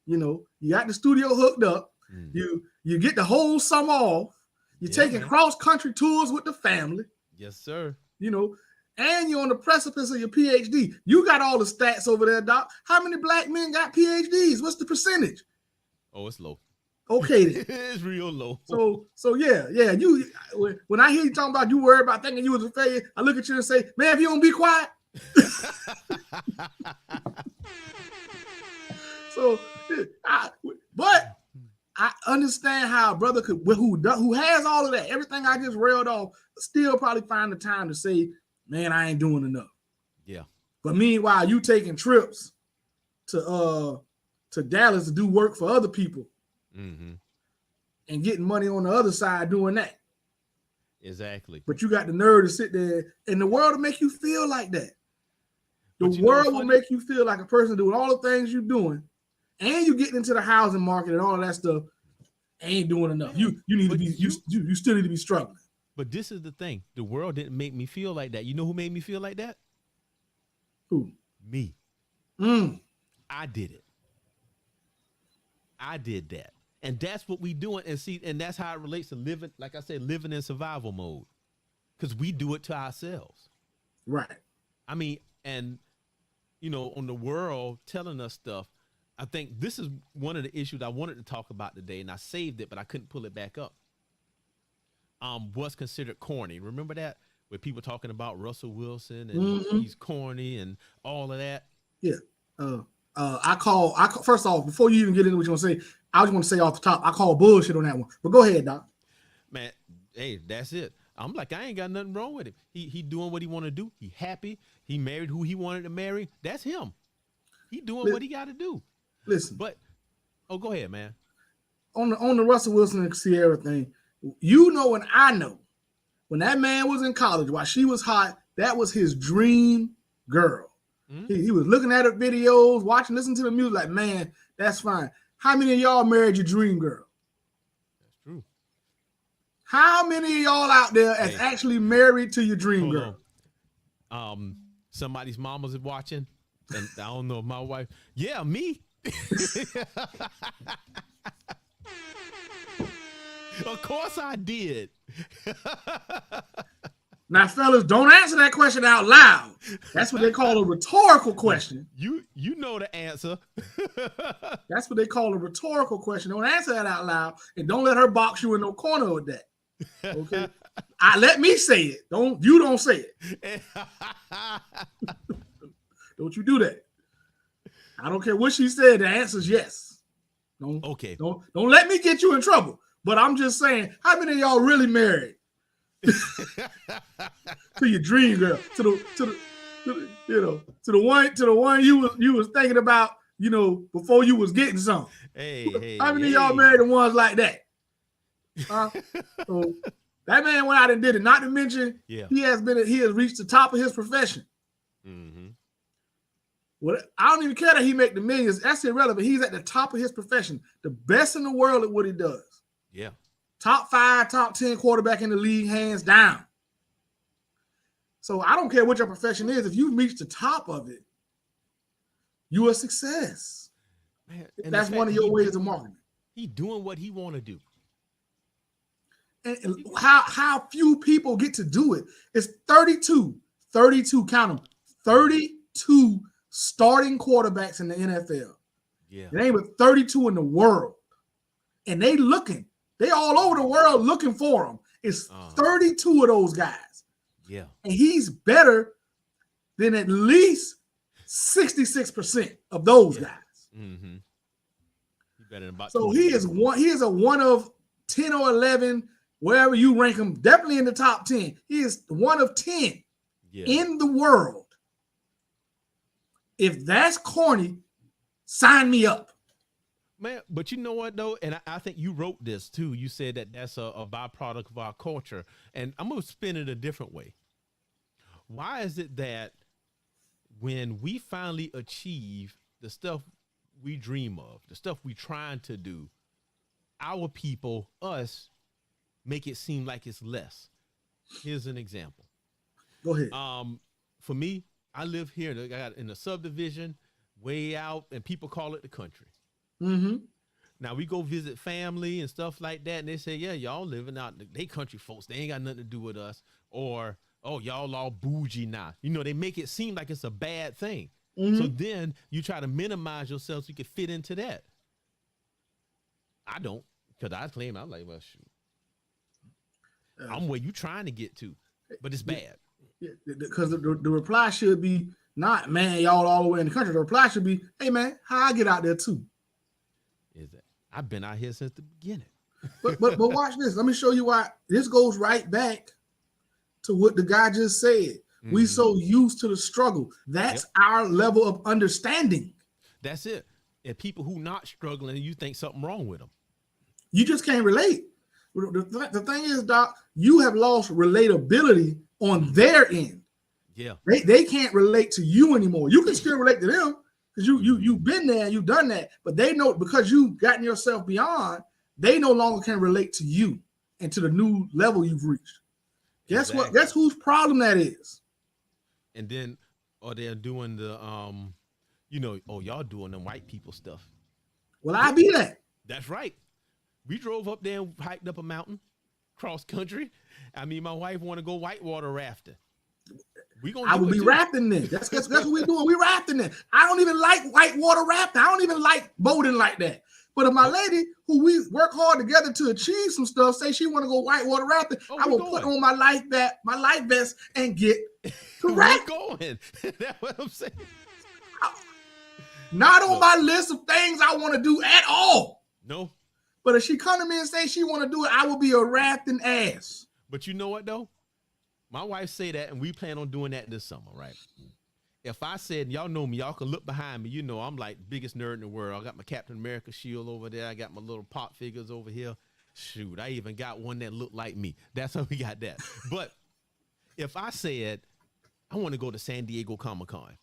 You got the studio hooked up. You get the whole summer off. You're taking cross country tours with the family. Yes, sir. And you're on the precipice of your PhD. You got all the stats over there, Doc. How many black men got PhDs? What's the percentage? Oh, it's low. Okay, then. It's real low. So yeah. You when I hear you talking about you worried about thinking you was a failure, I look at you and say, man, if you don't be quiet. But I understand how a brother who has all of that, everything I just railed off, still probably find the time to say, man, I ain't doing enough. Yeah. But meanwhile, you taking trips to Dallas to do work for other people and getting money on the other side doing that. Exactly. But you got the nerve to sit there, and the world will make you feel like that. The world will make you feel like a person doing all the things you're doing, and you getting into the housing market and all of that stuff, ain't doing enough. You need to be you still need to be struggling. But this is the thing. The world didn't make me feel like that. You know who made me feel like that? Who? Me. I did it. I did that. And that's what we doing. And see, and that's how it relates to living, like I said, living in survival mode. Because we do it to ourselves. Right. I mean, and you know, on the world telling us stuff, I think this is one of the issues I wanted to talk about today, and I saved it, but I couldn't pull it back up. What's considered corny. Remember that? Where people talking about Russell Wilson and he's corny and all of that. Yeah. I call first off, before you even get into what you want to say, I just want to say off the top, I call bullshit on that one. But go ahead, Doc. Man, hey, that's it. I'm like, I ain't got nothing wrong with him. He doing what he want to do. He happy. He married who he wanted to marry. That's him. He doing what he got to do. Listen. But go ahead, man. On the Russell Wilson and Ciara thing, you know and I know, when that man was in college, while she was hot, that was his dream girl. He was looking at her videos, watching, listening to the music, like, man, that's fine. How many of y'all married your dream girl? That's true. How many of y'all out there is actually married to your dream girl? Somebody's mama's watching, and I don't know if my wife. Yeah, me. Of course I did. Now, fellas, don't answer that question out loud. That's what they call a rhetorical question. You know the answer. That's what they call a rhetorical question. Don't answer that out loud, and don't let her box you in no corner with that. Okay? Let me say it. You don't say it. Don't you do that. I don't care what she said. The answer is yes. Don't let me get you in trouble. But I'm just saying, how many of y'all really married to your dream girl, to the one you was thinking about, before you was getting some? How many of y'all married the ones like that? So that man went out and did it. Not to mention, he has reached the top of his profession. I don't even care that he make the millions. That's irrelevant. He's at the top of his profession, the best in the world at what he does. Yeah. Top 5, top 10 quarterback in the league, hands down. So I don't care what your profession is. If you reach the top of it, you're a success. Man, that's one of your ways of marketing. He doing what he want to do. And how few people get to do it. It's 32, count them, 32 starting quarterbacks in the NFL. Yeah. It ain't but 32 in the world. And they all over the world looking for him. It's 32 of those guys. Yeah. And he's better than at least 66% of those guys. Mm-hmm. He's better than about so he is a one of 10 or 11, wherever you rank him, definitely in the top 10. He is one of 10 in the world. If that's corny, sign me up. Man, but you know what, though? And I think you wrote this, too. You said that that's a byproduct of our culture. And I'm going to spin it a different way. Why is it that when we finally achieve the stuff we dream of, the stuff we trying to do, our people, us, make it seem like it's less? Here's an example. Go ahead. For me, I live here in the subdivision, way out, and people call it the country. Mm-hmm. Now we go visit family and stuff like that, and they say, "Yeah, y'all living out they country folks. They ain't got nothing to do with us." Or, "Oh, y'all all bougie now." They make it seem like it's a bad thing. Mm-hmm. So then you try to minimize yourself so you can fit into that. I don't, because I claim I'm like, well, shoot, I'm where you trying to get to, but it's bad. Because the reply should be not, "Man, y'all all the way in the country." The reply should be, "Hey, man, how I get out there too?" Is that I've been out here since the beginning. but watch this. Let me show you why. This goes right back to what the guy just said. Mm-hmm. We so used to the struggle. That's our level of understanding. That's it. And people who not struggling, you think something wrong with them. You just can't relate. The thing is, Doc, you have lost relatability on their end. Yeah. They can't relate to you anymore. You can still relate to them because you've been there and you've done that, but they know, because you've gotten yourself beyond, they no longer can relate to you and to the new level you've reached. Guess what? Guess whose problem that is? And then, or they're doing the you know, oh, y'all doing them white people stuff. Well, I be that. That's right. We drove up there and hiked up a mountain, cross country. I mean, my wife want to go whitewater rafting. I will be rafting then. That's what we're doing. We rafting then. I don't even like whitewater rafting. I don't even like boating like that. But if my lady, who we work hard together to achieve some stuff, say she want to go whitewater rafting, I will put on my life vest, and get to raft. Going. That's what I'm saying. Not on my list of things I want to do at all. No. But if she come to me and say she want to do it, I will be a rafting ass. But you know what though? My wife say that, and we plan on doing that this summer, right? If I said, y'all know me, y'all can look behind me. You know, I'm like biggest nerd in the world. I got my Captain America shield over there. I got my little pop figures over here. Shoot, I even got one that looked like me. That's how we got that. But if I said, I want to go to San Diego Comic-Con.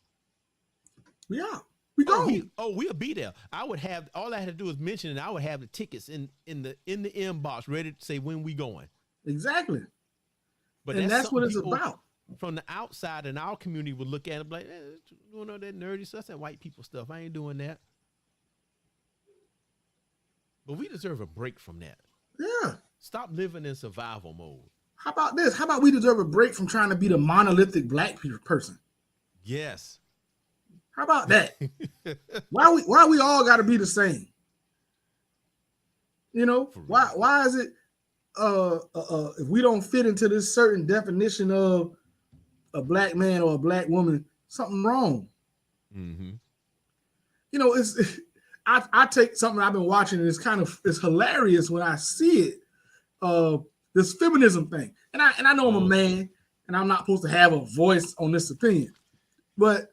Yeah, we go. We'll be there. I would have, all I had to do is mention, and I would have the tickets in the inbox ready to say when we going. Exactly. But and that's what it's about. From the outside in our community would look at it like, doing all that nerdy stuff, that's that white people stuff. I ain't doing that. But we deserve a break from that. Yeah. Stop living in survival mode. How about this? How about we deserve a break from trying to be the monolithic black person? Yes. How about that? Why we all got to be the same? You know, why is it if we don't fit into this certain definition of a black man or a black woman, something wrong? Mm-hmm. You know, I take something I've been watching and it's hilarious when I see it. This feminism thing, and I know I'm a man and I'm not supposed to have a voice on this opinion, but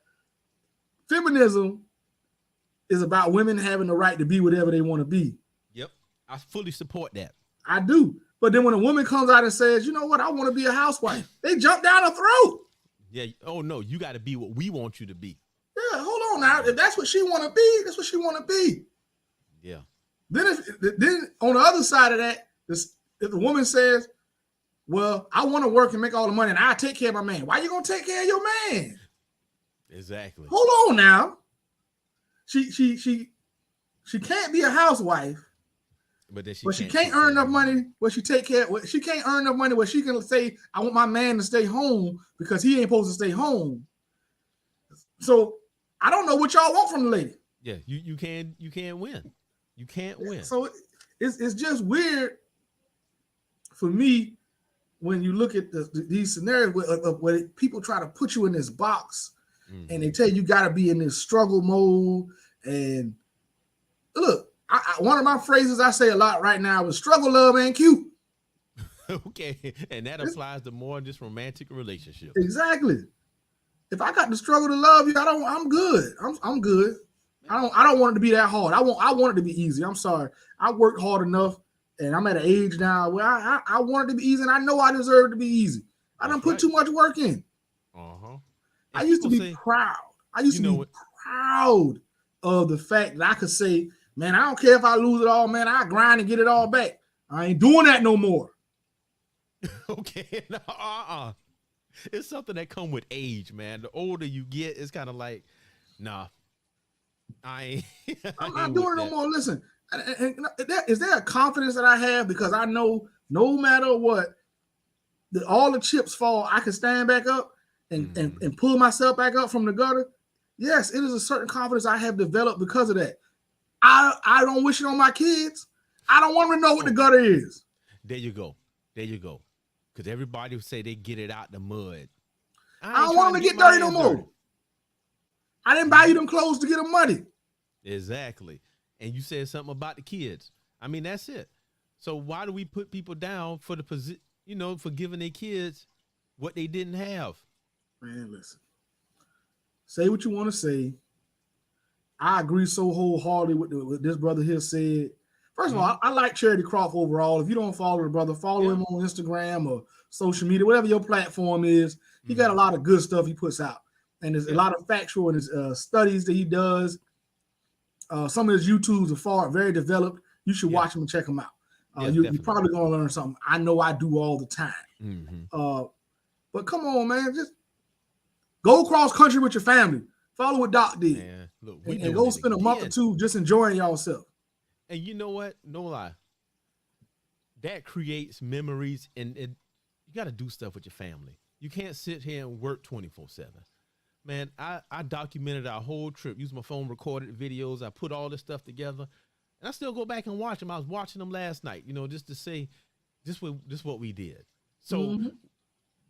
feminism is about women having the right to be whatever they want to be. Yep, I fully support that. I do. But then when a woman comes out and says, you know what, I want to be a housewife, they jump down her throat. Yeah. Oh, no, you got to be what we want you to be. Yeah, hold on now. If that's what she want to be, that's what she want to be. Yeah. Then on the other side of that, if the woman says, well, I want to work and make all the money and I take care of my man, why you going to take care of your man? Exactly. Hold on now. She can't be a housewife. But she can't earn enough money where she take care. She can't earn enough money where she can say, I want my man to stay home because he ain't supposed to stay home. So I don't know what y'all want from the lady. Yeah, you can't win. You can't win. So it's just weird for me when you look at these scenarios where people try to put you in this box and they tell you got to be in this struggle mode. And look, one of my phrases I say a lot right now is struggle love ain't cute. Okay, and that applies to more than just romantic relationships. Exactly. If I got the struggle to love you, I'm good. I'm good. I don't want it to be that hard. I want it to be easy. I'm sorry. I worked hard enough, and I'm at an age now where I want it to be easy, and I know I deserve it to be easy. I done put too much work in. I used to be proud. I used to be proud of the fact that I could say, man, I don't care if I lose it all, man. I grind and get it all back. I ain't doing that no more. Okay, no, it's something that come with age, man. The older you get, it's kind of like, nah, I'm not doing it no more. Listen, is there a confidence that I have because I know no matter what, all the chips fall, I can stand back up and pull myself back up from the gutter? Yes, it is a certain confidence I have developed because of that. I don't wish it on my kids. I don't want them to know what the gutter is. There you go. Because everybody would say they get it out the mud. I don't want them to get dirty no more. I didn't buy you them clothes to get them muddy. Exactly. And you said something about the kids. I mean, that's it. So why do we put people down for the position, for giving their kids what they didn't have? Man, listen. Say what you want to say. I agree so wholeheartedly with what this brother here said. First of all, I like Charity Croft overall. If you don't follow the brother, follow him on Instagram or social media, whatever your platform is. He got a lot of good stuff he puts out. And there's a lot of factual in his studies that he does. Some of his YouTubes are very developed. You should watch him and check him out. You're probably going to learn something. I know I do all the time. But come on, man. Just go cross country with your family. Follow what Doc did. Look, and go spend a month or two just enjoying yourself. And you know what? No lie. That creates memories, and you got to do stuff with your family. You can't sit here and work 24/7. Man, I documented our whole trip, used my phone, recorded videos. I put all this stuff together, and I still go back and watch them. I was watching them last night, just to say, this what we did. So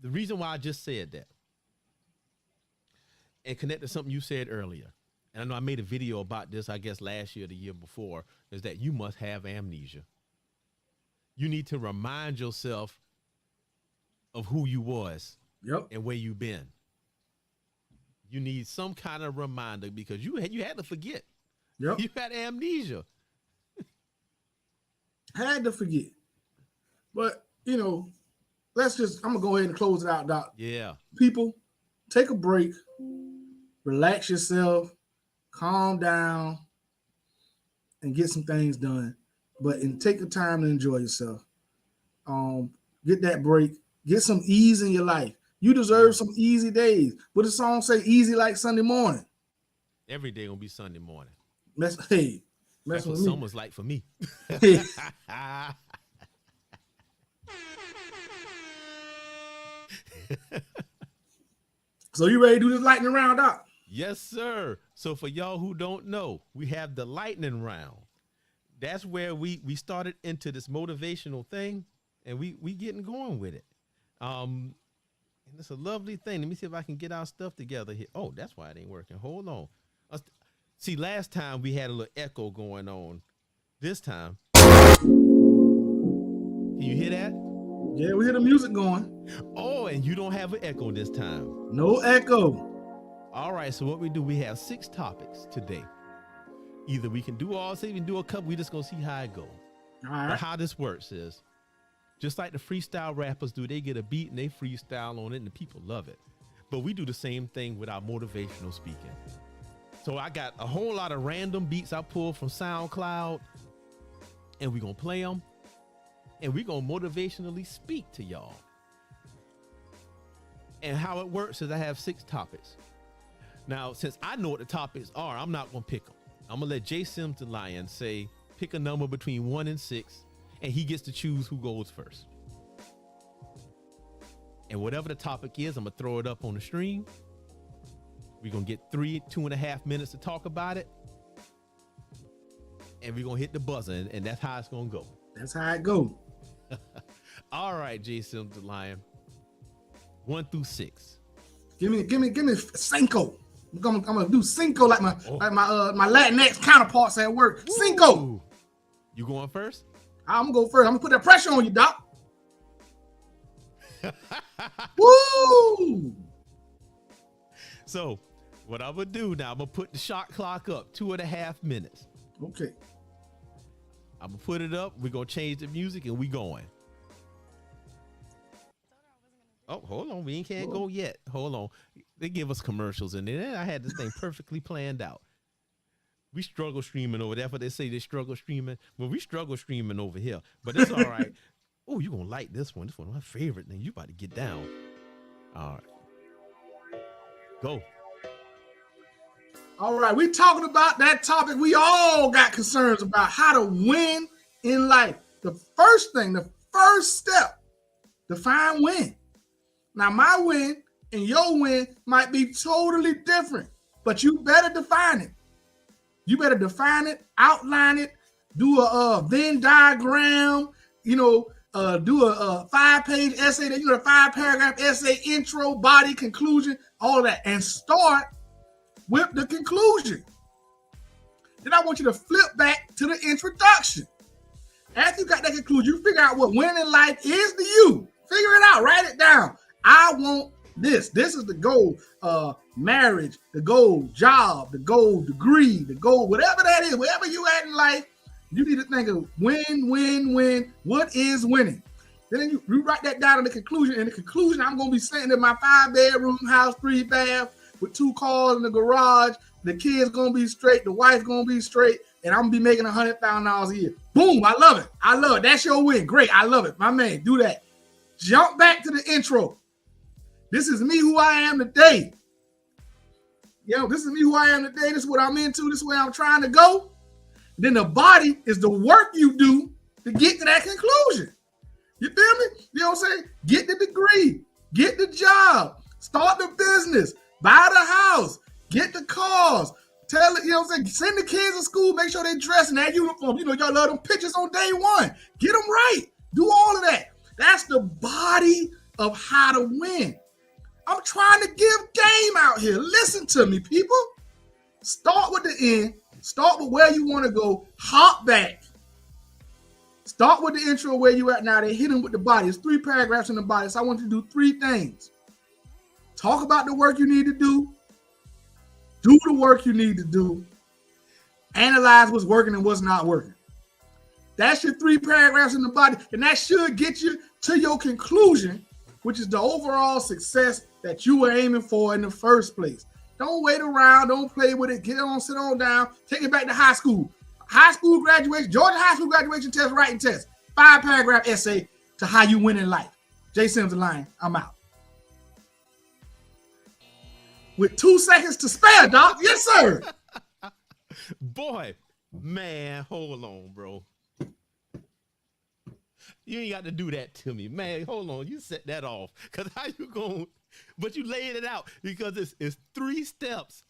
the reason why I just said that, and connect to something you said earlier, and I know I made a video about this, I guess last year or the year before, is that you must have amnesia. You need to remind yourself of who you was and where you been. You need some kind of reminder because you had to forget. Yep. You had amnesia. Had to forget. But, I'm going to go ahead and close it out, Doc. Yeah. People, take a break, relax yourself, calm down, and get some things done. And take the time to enjoy yourself. Get that break. Get some ease in your life. You deserve some easy days. But the song say easy like Sunday morning. Every day gonna be Sunday morning. That's what with summer's like for me. So you ready to do this lightning round, Doc? Yes, sir. So for y'all who don't know, we have the lightning round. That's where we started into this motivational thing, and we getting going with it. And it's a lovely thing. Let me see if I can get our stuff together here. Oh, that's why it ain't working. Hold on. See, last time we had a little echo going on. This time, can you hear that? Yeah, we hear the music going. Oh, and you don't have an echo this time. No echo. All right, so what we do, we have 6 topics today. Either we can do all 6, we can do a couple. We just gonna see how it goes. All right. But how this works is, just like the freestyle rappers do, they get a beat and they freestyle on it and the people love it. But we do the same thing with our motivational speaking. So I got a whole lot of random beats I pulled from SoundCloud, and we're gonna play them, and we're gonna motivationally speak to y'all. And how it works is I have 6 topics. Now, since I know what the topics are, I'm not gonna pick them. I'm gonna let Jay Sims the Lion say, pick a number between 1 and 6, and he gets to choose who goes first. And whatever the topic is, I'm gonna throw it up on the stream. We're gonna get 2.5 minutes to talk about it. And we're gonna hit the buzzer, and that's how it's gonna go. That's how it go. All right, Jay Sims the Lion. 1 through 6. Give me Cinco. I'm gonna do Cinco like my Latinx counterparts at work. Ooh. Cinco. You going first? I'm gonna go first. I'm gonna put that pressure on you, Doc. Woo! So what I'm gonna do now, I'm gonna put the shot clock up 2.5 minutes. Okay. I'm gonna put it up. We're gonna change the music and we going. Oh, hold on. We can't go yet. Hold on. They give us commercials and then I had this thing perfectly planned out. We struggle streaming over there. That's what they say, they struggle streaming. Well, we struggle streaming over here, but it's all right. Oh, you're going to like this one. This one, my favorite thing. You about to get down. All right. Go. All right. We talking about that topic. We all got concerns about how to win in life. The first step, define win. Now, my win and your win might be totally different, but you better define it. You better define it, outline it, do a Venn diagram, do a 5-page essay, a 5-paragraph essay, intro, body, conclusion, all of that, and start with the conclusion. Then I want you to flip back to the introduction. After you got that conclusion, you figure out what winning in life is to you. Figure it out, write it down. I want this. This is the goal. Marriage, the goal, job, the goal, degree, the goal, whatever that is, wherever you at in life, you need to think of win. What is winning? Then you write that down in the conclusion. In the conclusion, I'm going to be sitting in my 5-bedroom house, 3-bath, with 2 cars in the garage. The kids going to be straight. The wife's going to be straight. And I'm going to be making $100,000 a year. Boom. I love it. That's your win. Great. I love it. My man, do that. Jump back to the intro. This is me, who I am today. this is me who I am today. This is what I'm into. This is where I'm trying to go. Then the body is the work you do to get to that conclusion. You feel me? You know what I'm saying? Get the degree, get the job, start the business, buy the house, get the cars, tell it, you know what I'm saying? Send the kids to school, make sure they dress in that uniform. You know, y'all love them pictures on day one. Get them right. Do all of that. That's the body of how to win. I'm trying to give game out here. Listen to me, people. Start with the end. Start with where you want to go. Hop back. Start with the intro where you at now. They hit them with the body. It's 3 paragraphs in the body. So I want you to do 3 things. Talk about the work you need to do. Do the work you need to do. Analyze what's working and what's not working. That's your 3 paragraphs in the body. And that should get you to your conclusion, which is the overall success that you were aiming for in the first place. Don't wait around. Don't play with it. Get on, sit on down. Take it back to high school. High school graduation, Georgia high school graduation test, writing test. 5-paragraph essay to how you win in life. Jay Sims the Lion. I'm out. With 2 seconds to spare, Doc. Yes, sir. Boy, man, hold on, bro. You ain't got to do that to me, man. Hold on, you set that off. Cause how you going? But you laid it out because it's 3 steps.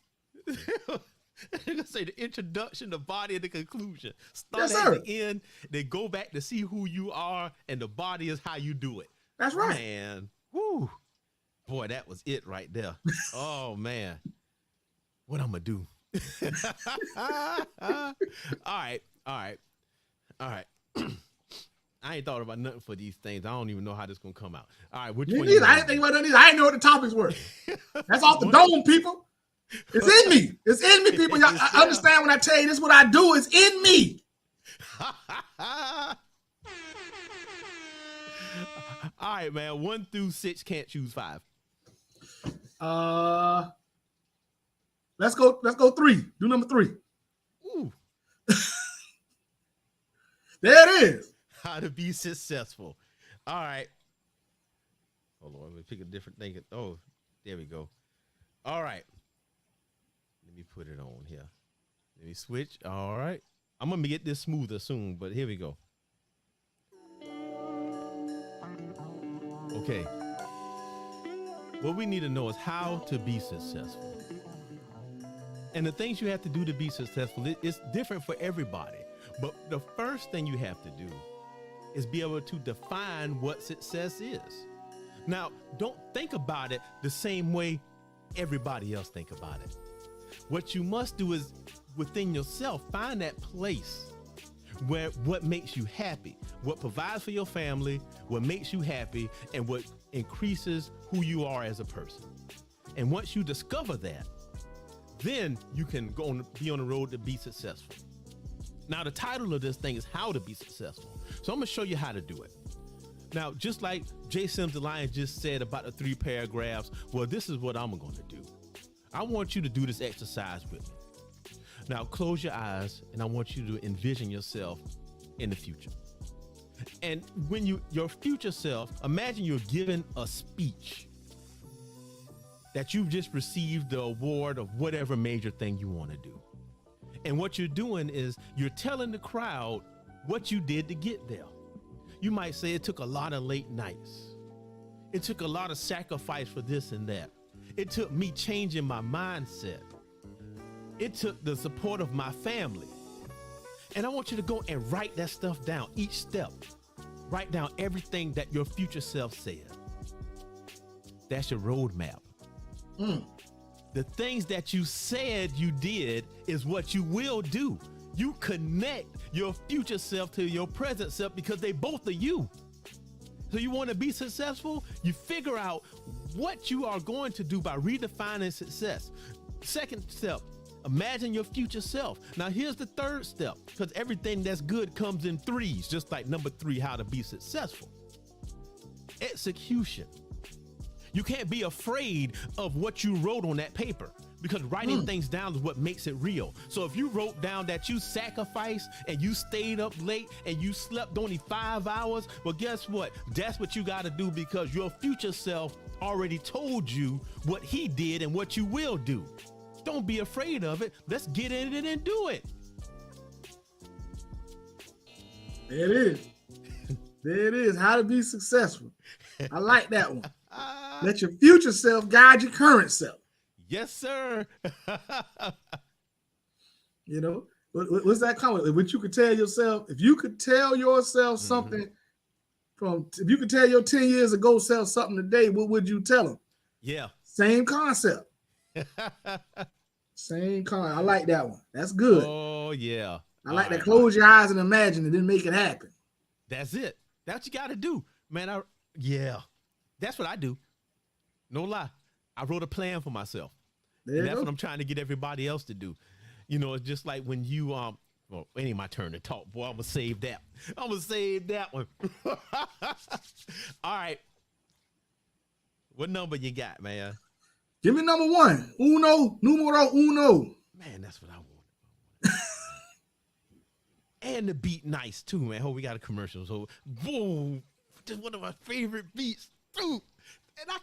They're gonna say the introduction, the body, and the conclusion. Start at the end, then go back to see who you are, and the body is how you do it. That's right, man. Woo, boy, that was it right there. Oh man, what I'm gonna do? All right. I ain't thought about nothing for these things. I don't even know how this gonna come out. All right, which one? I didn't think about none. I didn't know what the topics were. That's off the dome, people. It's in me. It's in me, people. Y'all, I understand when I tell you this. What I do is in me. All right, man. 1 through 6, can't choose 5. Let's go 3. Do number 3. Ooh. There it is. How to be successful. All right. Hold on. Let me pick a different thing. Oh, there we go. All right. Let me put it on here. Let me switch. All right. I'm going to get this smoother soon, but here we go. Okay. What we need to know is how to be successful. And the things you have to do to be successful, it's different for everybody. But the first thing you have to do is be able to define what success is. Now, don't think about it the same way everybody else think about it. What you must do is within yourself, find that place where what makes you happy, what provides for your family, what makes you happy, and what increases who you are as a person. And once you discover that, then you can be on the road to be successful. Now, the title of this thing is How to Be Successful. So I'm going to show you how to do it. Now, just like Jay Sims the Lion just said about the 3 paragraphs, well, this is what I'm going to do. I want you to do this exercise with me. Now, close your eyes, and I want you to envision yourself in the future. And when your future self, imagine you're giving a speech that you've just received the award of whatever major thing you want to do. And what you're doing is you're telling the crowd what you did to get there. You might say it took a lot of late nights. It took a lot of sacrifice for this and that. It took me changing my mindset. It took the support of my family. And I want you to go and write that stuff down, each step. Write down everything that your future self said. That's your roadmap. The things that you said you did is what you will do. You connect your future self to your present self because they both are you. So you want to be successful? You figure out what you are going to do by redefining success. Second step, imagine your future self. Now here's the third step, because everything that's good comes in 3s, just like number 3, how to be successful. Execution. You can't be afraid of what you wrote on that paper, because writing things down is what makes it real. So if you wrote down that you sacrificed and you stayed up late and you slept only 5 hours, well, guess what? That's what you got to do, because your future self already told you what he did and what you will do. Don't be afraid of it. Let's get in it and do it. There it is. There it is. How to be successful. I like that one. Let your future self guide your current self. Yes, sir. You know, what's that comment? What you could tell yourself, if you could tell yourself something if you could tell your 10 years ago self something today, what would you tell them? Yeah. Same concept. Same concept. I like that one. That's good. Oh, yeah. I like that. Close your eyes and imagine and then make it happen. That's it. That's what you got to do, man. That's what I do. No lie. I wrote a plan for myself. And that's what I'm trying to get everybody else to do. You know, it's just like when you, well, it ain't my turn to talk, boy. I'm going to save that. I'm going to save that one. All right. What number you got, man? Give me number 1. Uno, numero uno. Man, that's what I want. And the beat nice, too, man. Oh, we got a commercial. So, boom. Just one of my favorite beats. Ooh. And I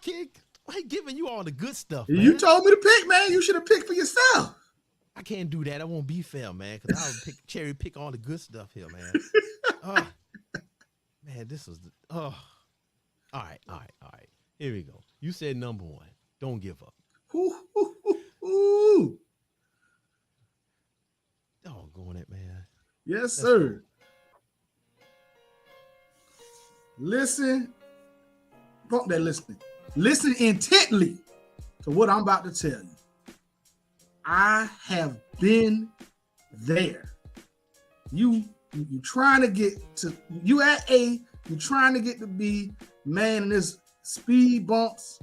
ain't giving you all the good stuff, man. You told me to pick, man. You should have picked for yourself. I can't do that. I won't be fair, man, because I'll cherry pick all the good stuff here, man. Man, this is all right. Here we go. You said number 1. Don't give up. Ooh. Doggone it, man. Yes, sir. Listen. Pump that listening. Listen intently to what I'm about to tell you. I have been there. You trying to get to, you at A, you trying to get to B, man, and there's speed bumps,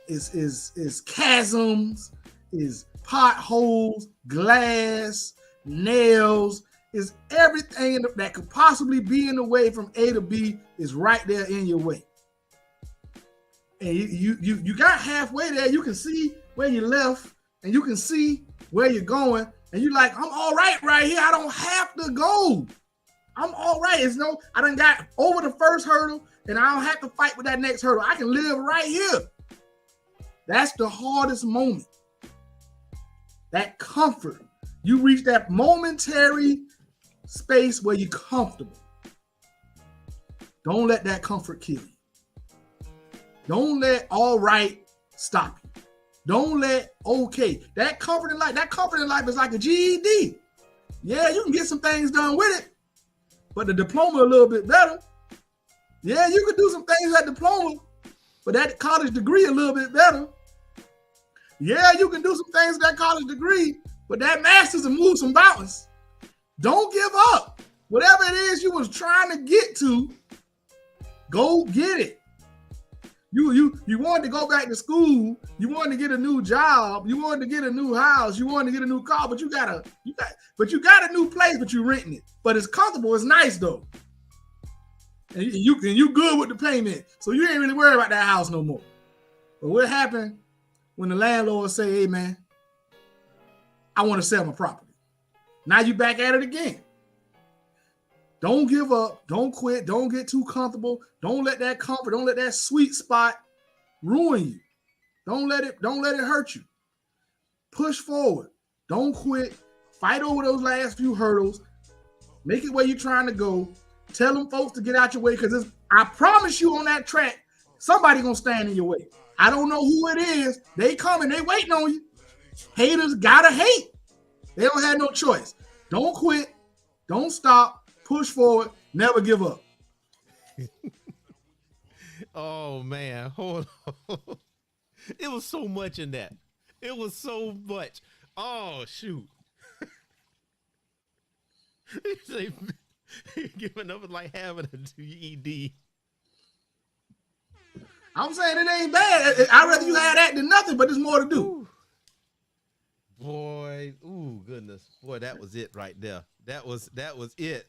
is chasms, is potholes, glass, nails, is everything that could possibly be in the way from A to B is right there in your way. And you got halfway there, you can see where you left, and you can see where you're going, and you're like, I'm all right here. I don't have to go. I'm all right. I done got over the first hurdle, and I don't have to fight with that next hurdle. I can live right here. That's the hardest moment. That comfort. You reach that momentary space where you're comfortable. Don't let that comfort kill you. Don't let all right stop you. Don't let okay. That comfort in life is like a GED. Yeah, you can get some things done with it, but the diploma a little bit better. Yeah, you can do some things with that diploma, but that college degree a little bit better. Yeah, you can do some things with that college degree, but that master's will move some mountains. Don't give up. Whatever it is you was trying to get to, go get it. You wanted to go back to school. You wanted to get a new job. You wanted to get a new house. You wanted to get a new car, but you got a new place, but you renting it. But it's comfortable. It's nice though. And you good with the payment, so you ain't really worried about that house no more. But what happened when the landlord say, "Hey man, I want to sell my property"? Now you back at it again. Don't give up. Don't quit. Don't get too comfortable. Don't let that comfort, don't let that sweet spot ruin you. Don't let it hurt you. Push forward. Don't quit. Fight over those last few hurdles. Make it where you're trying to go. Tell them folks to get out your way, because I promise you on that track, somebody gonna stand in your way. I don't know who it is. They coming. They waiting on you. Haters gotta hate. They don't have no choice. Don't quit. Don't stop. Push forward, never give up. Oh man, hold on. It was so much in that. It was so much. Oh shoot. Giving up is like having a GED. I'm saying it ain't bad. I'd rather you have that than nothing, but there's more to do. Ooh. Boy, ooh, goodness. Boy, that was it right there. That was it.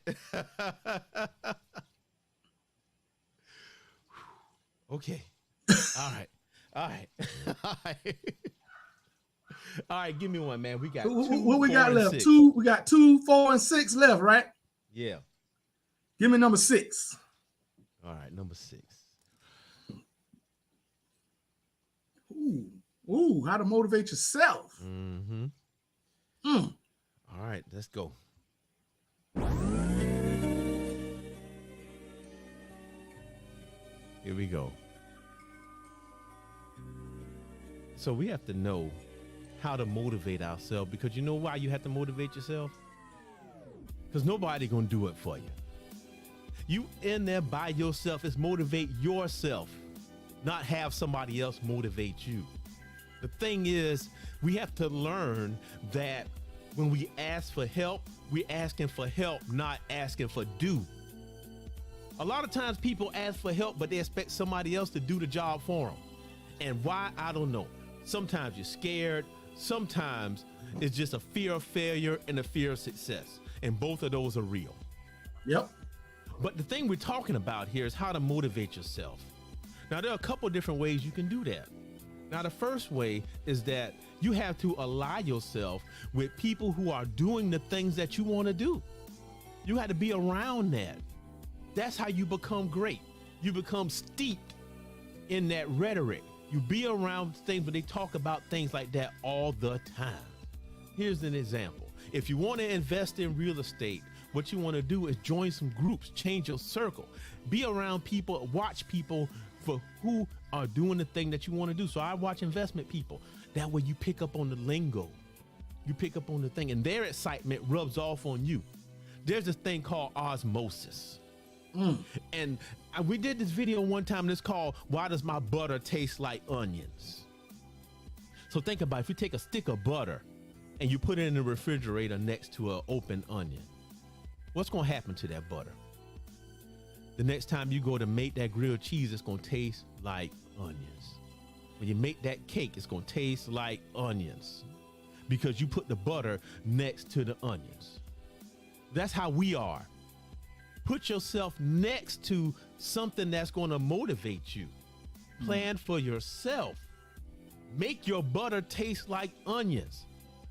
Okay. All right. All right, give me one, man. We got what we got left? 2, we got 2, 4, and 6 left, right? Yeah. Give me number 6. All right, number 6. Ooh. Ooh, how to motivate yourself. Mm-hmm. Mm. All right, let's go. Here we go. So we have to know how to motivate ourselves, because you know why you have to motivate yourself? Because nobody gonna do it for you. You in there by yourself. It's motivate yourself, not have somebody else motivate you. The thing is, we have to learn that when we ask for help, we're asking for help, not asking for due. A lot of times people ask for help, but they expect somebody else to do the job for them. And why? I don't know. Sometimes you're scared. Sometimes it's just a fear of failure and a fear of success. And both of those are real. Yep. But the thing we're talking about here is how to motivate yourself. Now, there are a couple of different ways you can do that. Now, the first way is that you have to ally yourself with people who are doing the things that you want to do. You have to be around that. That's how you become great. You become steeped in that rhetoric. You be around things, but they talk about things like that all the time. Here's an example. If you want to invest in real estate, what you want to do is join some groups, change your circle, be around people, watch people for who are doing the thing that you want to do. So I watch investment people. That way you pick up on the lingo. You pick up on the thing, and their excitement rubs off on you. There's this thing called osmosis. And we did this video one time, and it's called, Why Does My Butter Taste Like Onions? So think about it. If you take a stick of butter and you put it in the refrigerator next to an open onion, what's going to happen to that butter? The next time you go to make that grilled cheese, it's going to taste like onions. When you make that cake, it's going to taste like onions because you put the butter next to the onions. That's how we are. Put yourself next to something that's going to motivate you. Plan for yourself. Make your butter taste like onions.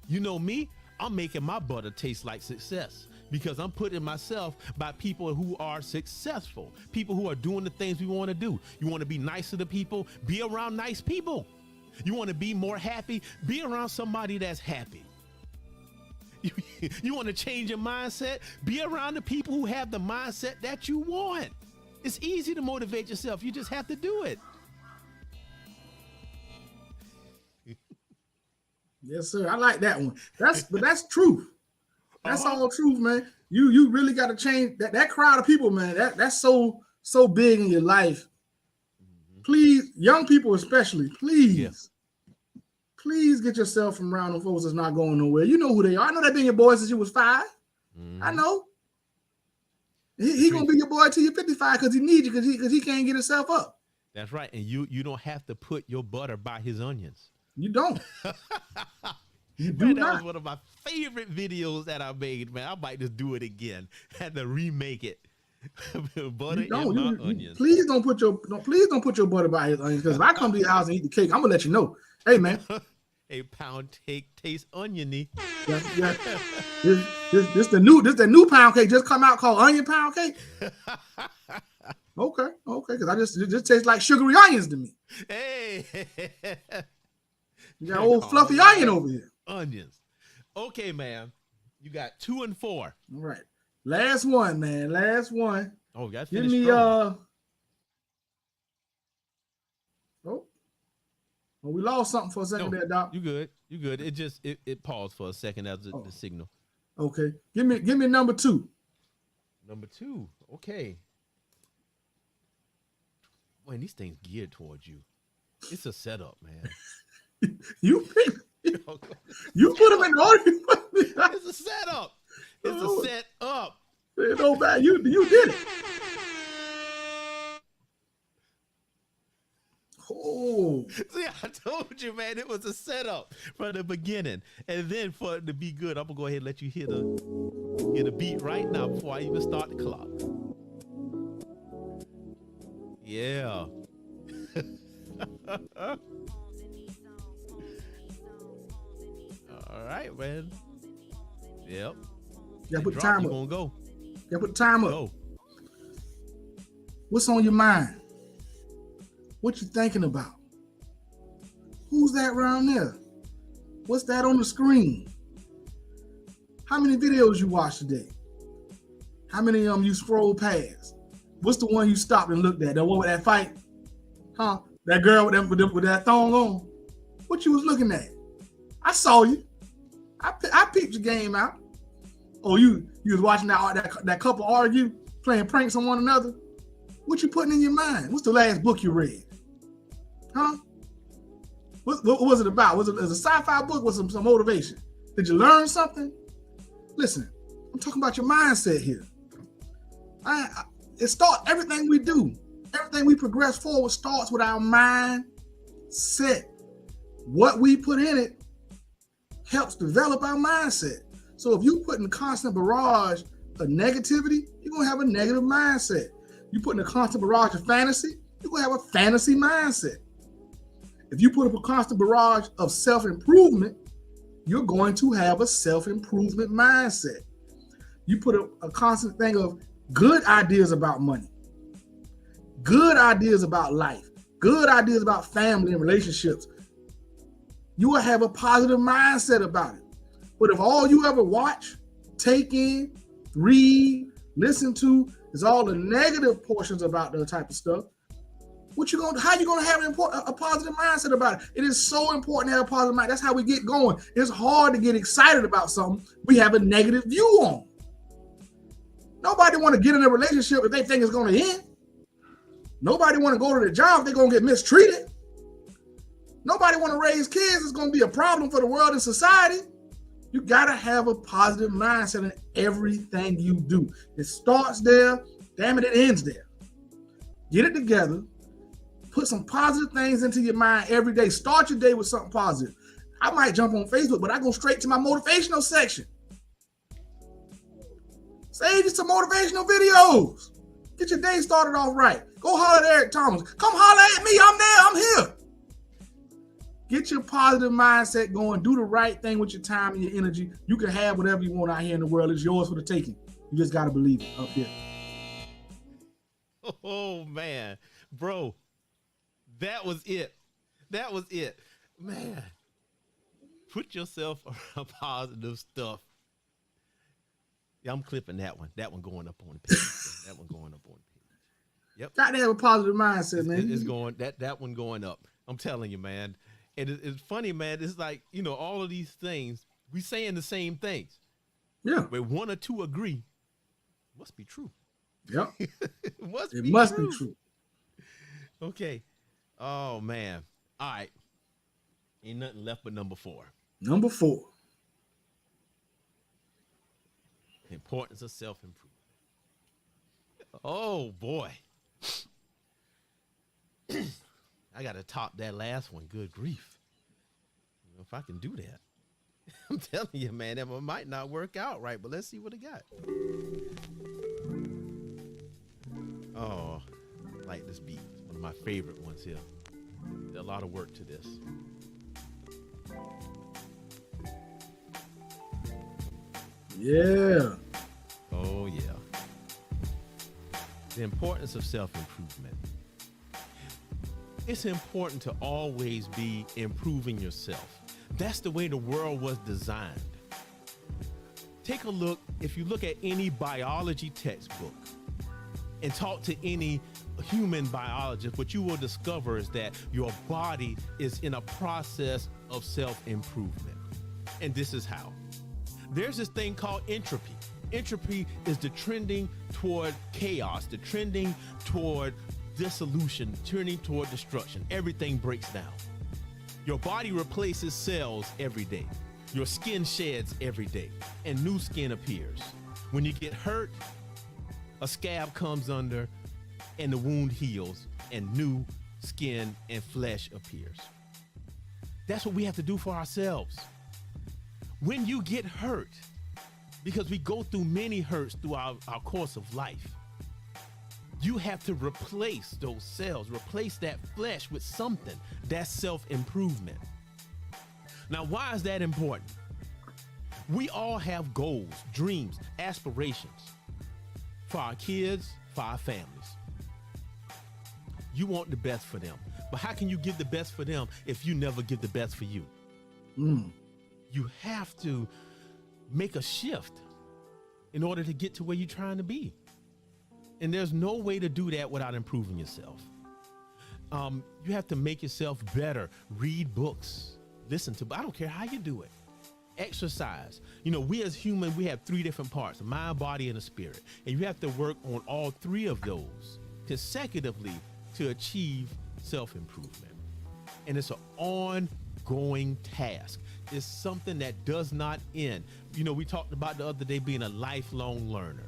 You know me, I'm making my butter taste like success because I'm putting myself by people who are successful, people who are doing the things we want to do. You want to be nicer to people? Be around nice people. You want to be more happy? Be around somebody that's happy. You want to change your mindset? Be around the people who have the mindset that you want. It's easy to motivate yourself. You just have to do it. Yes, sir. I like that one. But that's truth. That's all truth, man. You really got to change that crowd of people, man. That's so big in your life. Please, young people especially, please. Yeah. Please get yourself from around them folks that's not going nowhere. You know who they are. I know they've been your boy since you was 5. I know. He gonna be your boy till you're 55 because he needs you because he can't get himself up. That's right. And you don't have to put your butter by his onions. You don't. You do man, not. That was one of my favorite videos that I made, man. I might just do it again. Had to remake it. Butter in my onions. Please don't put your butter by his onions because if I come to your house and eat the cake, I'm gonna let you know. Hey, man. A pound cake tastes oniony. Yeah. This the new pound cake just come out called onion pound cake. Okay, because it just tastes like sugary onions to me. Hey, you got old fluffy onion over here. Onions. Okay, man. You got 2 and 4. All right. Last one, man. Last one. Oh, you got to give finish me strong. Well, we lost something for a second there, Doc. You good. It paused for a second as the signal. Okay. Give me number 2. Number 2. Okay. Man, these things geared towards you. It's a setup, man. You put them in order. It's a setup. It's a set up. It don't matter. You did it. Oh. See, I told you, man, it was a setup from the beginning. And then for it to be good, I'm gonna go ahead and let you hear the beat right now before I even start the clock. Yeah. All right, man. Yep. Yeah, put the time up. Gonna go. Yeah, put the time up. Go. What's on your mind? What you thinking about? Who's that around there? What's that on the screen? How many videos you watched today? How many of them you scrolled past? What's the one you stopped and looked at? The one with that fight? Huh? That girl with that thong on? What you was looking at? I saw you. I peeped your game out. Oh, you was watching that couple argue, playing pranks on one another? What you putting in your mind? What's the last book you read? Huh? What was it about? Was it a sci-fi book with some motivation? Did you learn something? Listen, I'm talking about your mindset here. It starts, everything we do, everything we progress forward starts with our mindset. What we put in it helps develop our mindset. So if you put in a constant barrage of negativity, you're going to have a negative mindset. You put in a constant barrage of fantasy, you're going to have a fantasy mindset. If you put up a constant barrage of self-improvement, you're going to have a self-improvement mindset. You put a constant thing of good ideas about money, good ideas about life, good ideas about family and relationships. You will have a positive mindset about it. But if all you ever watch, take in, read, listen to is all the negative portions about the type of stuff, how you gonna have a positive mindset about it? It is so important to have a positive mind. That's how we get going. It's hard to get excited about something we have a negative view on. Nobody want to get in a relationship if they think it's going to end. Nobody want to go to the job if they're going to get mistreated. Nobody want to raise kids. It's going to be a problem for the world and society. You got to have a positive mindset in everything you do. It starts there. Damn it, it ends there. Get it together. Put some positive things into your mind every day. Start your day with something positive. I might jump on Facebook, but I go straight to my motivational section. Save you some motivational videos. Get your day started off right. Go holler at Eric Thomas. Come holler at me. I'm there. I'm here. Get your positive mindset going. Do the right thing with your time and your energy. You can have whatever you want out here in the world. It's yours for the taking. You just got to believe it up here. Oh, man. Bro, that was it. That was it. Man, put yourself around positive stuff. Yeah, I'm clipping that one. That one going up on the page. That one going up on the page. Yep. Got to have a positive mindset, man. It's going that one going up. I'm telling you, man. And it's funny, man. It's like, all of these things, we saying the same things. Yeah. Where one or two agree, must be true. Yep. It must be true. Okay. Oh, man. All right. Ain't nothing left but number 4. Number 4. Importance of self-improvement. Oh, boy. I got to top that last one. Good grief. If I can do that. I'm telling you, man, that one might not work out right, but let's see what it got. Oh, I like this beat. It's one of my favorite ones here. There's a lot of work to this. Yeah. Oh, yeah. The importance of self-improvement. It's important to always be improving yourself. That's the way the world was designed. Take a look, if you look at any biology textbook and talk to any human biologist, what you will discover is that your body is in a process of self-improvement. And this is how. There's this thing called entropy. Entropy is the trending toward chaos, the trending toward dissolution, turning toward destruction. Everything breaks down. Your body replaces cells every day. Your skin sheds every day, and new skin appears. When you get hurt, a scab comes under, and the wound heals, and new skin and flesh appears. That's what we have to do for ourselves. When you get hurt, because we go through many hurts through our course of life, you have to replace those cells, replace that flesh with something. That's self-improvement. Now, why is that important? We all have goals, dreams, aspirations for our kids, for our families. You want the best for them. But how can you give the best for them if you never give the best for you? You have to make a shift in order to get to where you're trying to be. And there's no way to do that without improving yourself. You have to make yourself better. Read books, listen to, I don't care how you do it. Exercise. You know, we as humans, we have 3 different parts, a mind, body, and a spirit. And you have to work on all 3 of those consecutively to achieve self-improvement. And it's an ongoing task. It's something that does not end. You know, we talked about the other day being a lifelong learner.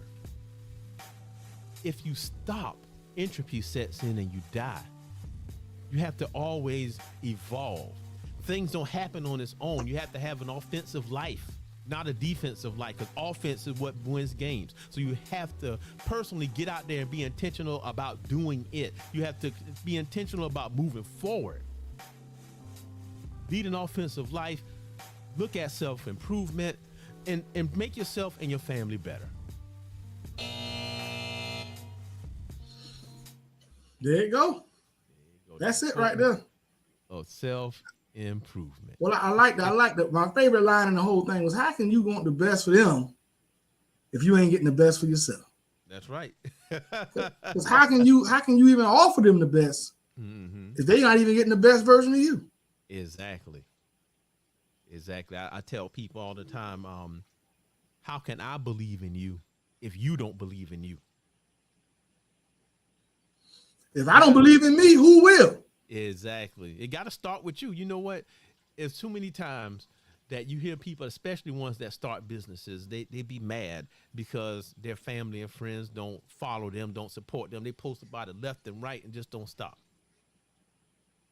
If you stop, entropy sets in and you die. You have to always evolve. Things don't happen on its own. You have to have an offensive life, not a defensive life, because offense is what wins games. So you have to personally get out there and be intentional about doing it. You have to be intentional about moving forward. Lead an offensive life, look at self-improvement, and make yourself and your family better. There you go. That's it right there. Oh, self-improvement. Well, I like that. I like that. My favorite line in the whole thing was, how can you want the best for them if you ain't getting the best for yourself? That's right. Because how can you even offer them the best if they're not even getting the best version of you? Exactly. I tell people all the time, how can I believe in you if you don't believe in you? If I don't believe in me, who will? Exactly. It got to start with you. You know what? It's too many times that you hear people, especially ones that start businesses, they be mad because their family and friends don't follow them, don't support them. They post about it left and right and just don't stop.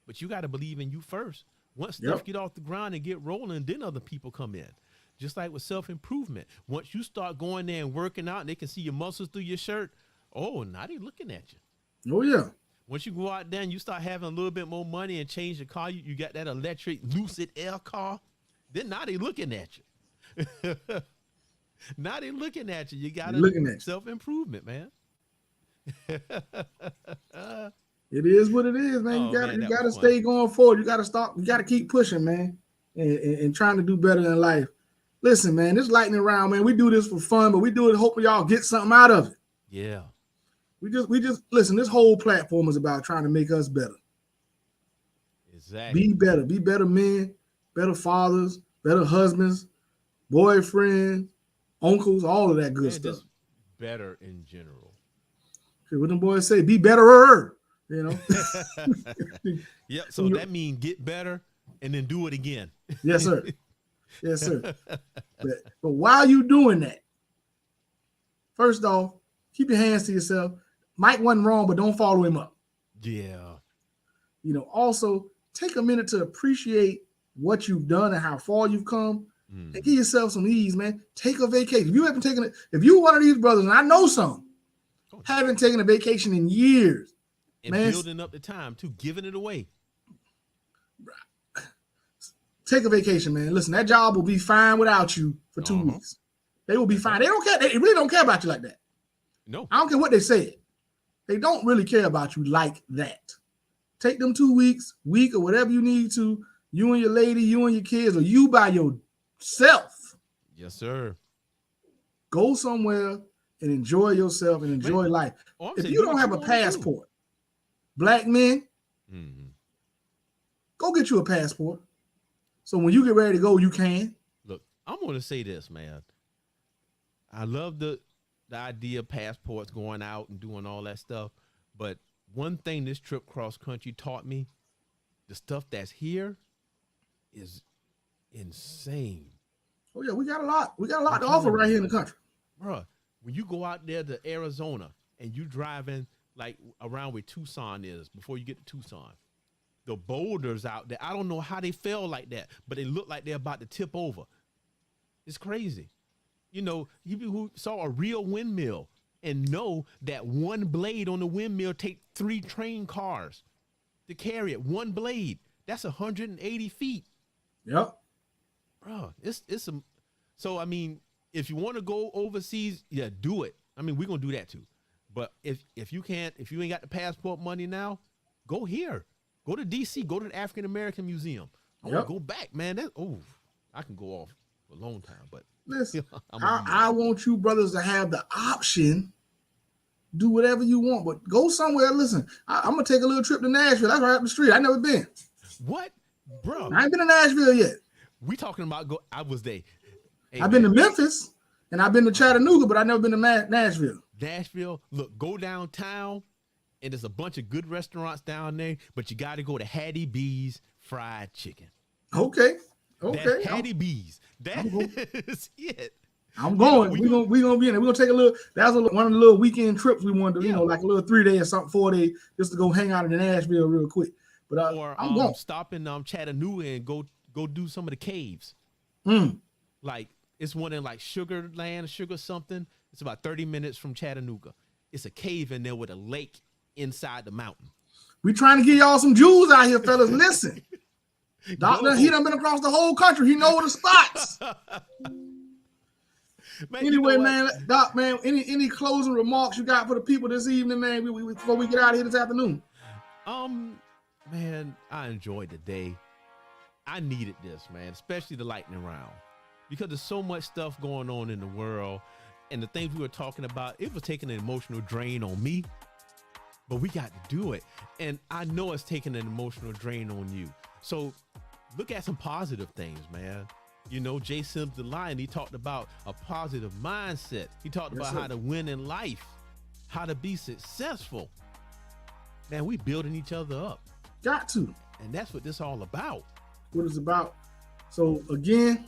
But you got to believe in you first. Once stuff get off the ground and get rolling, then other people come in. Just like with self-improvement. Once you start going there and working out and they can see your muscles through your shirt, oh, now they're looking at you. Oh, yeah. Once you go out there and you start having a little bit more money and change the car, you got that electric Lucid Air car, then now they looking at you. Now they looking at you. You got to self-improvement, man. It is what it is, man. You gotta stay going forward. You gotta keep pushing, man, and trying to do better in life. Listen, man, this lightning round, man, we do this for fun, but we do it hoping y'all get something out of it. Yeah. We just listen, this whole platform is about trying to make us better. Exactly. Be better men, better fathers, better husbands, boyfriends, uncles, all of that good stuff. Just better in general. Okay, what them boys say, be betterer, you know. Yep. So that means get better and then do it again. Yes, sir. Yes, sir. But while you doing that, first off, keep your hands to yourself. Mike wasn't wrong, but don't follow him up. Yeah. You know, also take a minute to appreciate what you've done and how far you've come, and give yourself some ease, man. Take a vacation. If you haven't taken it, if you're one of these brothers, and I know some, haven't taken a vacation in years, and man, building up the time too, giving it away. Take a vacation, man. Listen, that job will be fine without you for 2 weeks. They will be fine. They don't care. They really don't care about you like that. No. I don't care what they said. They don't really care about you like that. Take them 2 weeks, week, or whatever you need to. You and your lady, you and your kids, or you by yourself. Yes, sir. Go somewhere and enjoy yourself and enjoy life. If you don't have a passport, black men, go get you a passport. So when you get ready to go, you can. Look, I'm going to say this, man. I love the idea of passports going out and doing all that stuff. But one thing this trip cross country taught me, the stuff that's here is insane. Oh, yeah, we got a lot. We got a lot to offer right here in the country. Bruh, when you go out there to Arizona and you driving like around where Tucson is before you get to Tucson, the boulders out there, I don't know how they fell like that, but they look like they're about to tip over. It's crazy. You know, you who saw a real windmill and know that one blade on the windmill take 3 train cars to carry it. One blade. That's 180 feet. Yep. Bro, it's some. So, I mean, if you want to go overseas, yeah, do it. I mean, we're going to do that too. But if you ain't got the passport money now, go here. Go to DC. Go to the African American Museum. I want to go back, man. I can go off for a long time, but listen, I want you brothers to have the option. Do whatever you want, but go somewhere. Listen, I'm gonna take a little trip to Nashville. That's right up the street. I never been. What, bro? I ain't been to Nashville yet. We talking about I was there. Hey, I've been to Memphis and I've been to Chattanooga, but I never been to Nashville. Nashville, look, go downtown, and there's a bunch of good restaurants down there, but you got to go to Hattie B's Fried Chicken. Okay. That Hattie B's. That is it. I'm going. We gonna be in there. We're gonna take a little. That was one of the little weekend trips we wanted to, like a little 3 day or something, 4 day, just to go hang out in Nashville real quick. But I'm going. Stop in Chattanooga and go do some of the caves. Like it's one in like Sugar Land, Sugar something. It's about 30 minutes from Chattanooga. It's a cave in there with a lake inside the mountain. We trying to get y'all some jewels out here, fellas. Listen, Doctor, he done been across the whole country. He know the spots. Man, anyway, man, Doc, man, any closing remarks you got for the people this evening, man, before we get out of here this afternoon? Man, I enjoyed the day. I needed this, man, especially the lightning round, because there's so much stuff going on in the world, and the things we were talking about, it was taking an emotional drain on me, but we got to do it, and I know it's taking an emotional drain on you. So look at some positive things, man. You know, Jay Sims the Lion, he talked about a positive mindset. He talked about how to win in life, how to be successful. Man, we building each other up. Got to. And that's what this all about. What it's about. So again,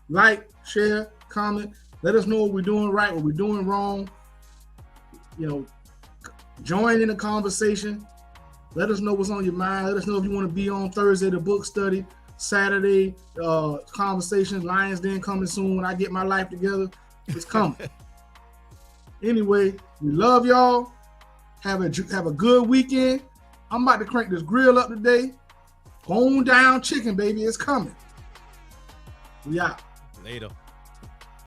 like, share, comment. Let us know what we're doing right, what we're doing wrong. You know, join in the conversation. Let us know what's on your mind. Let us know if you want to be on Thursday, the book study. Saturday, conversations, Lions Den coming soon. When I get my life together, it's coming. Anyway, we love y'all. Have a good weekend. I'm about to crank this grill up today. Bone down chicken, baby. It's coming. We out. Later.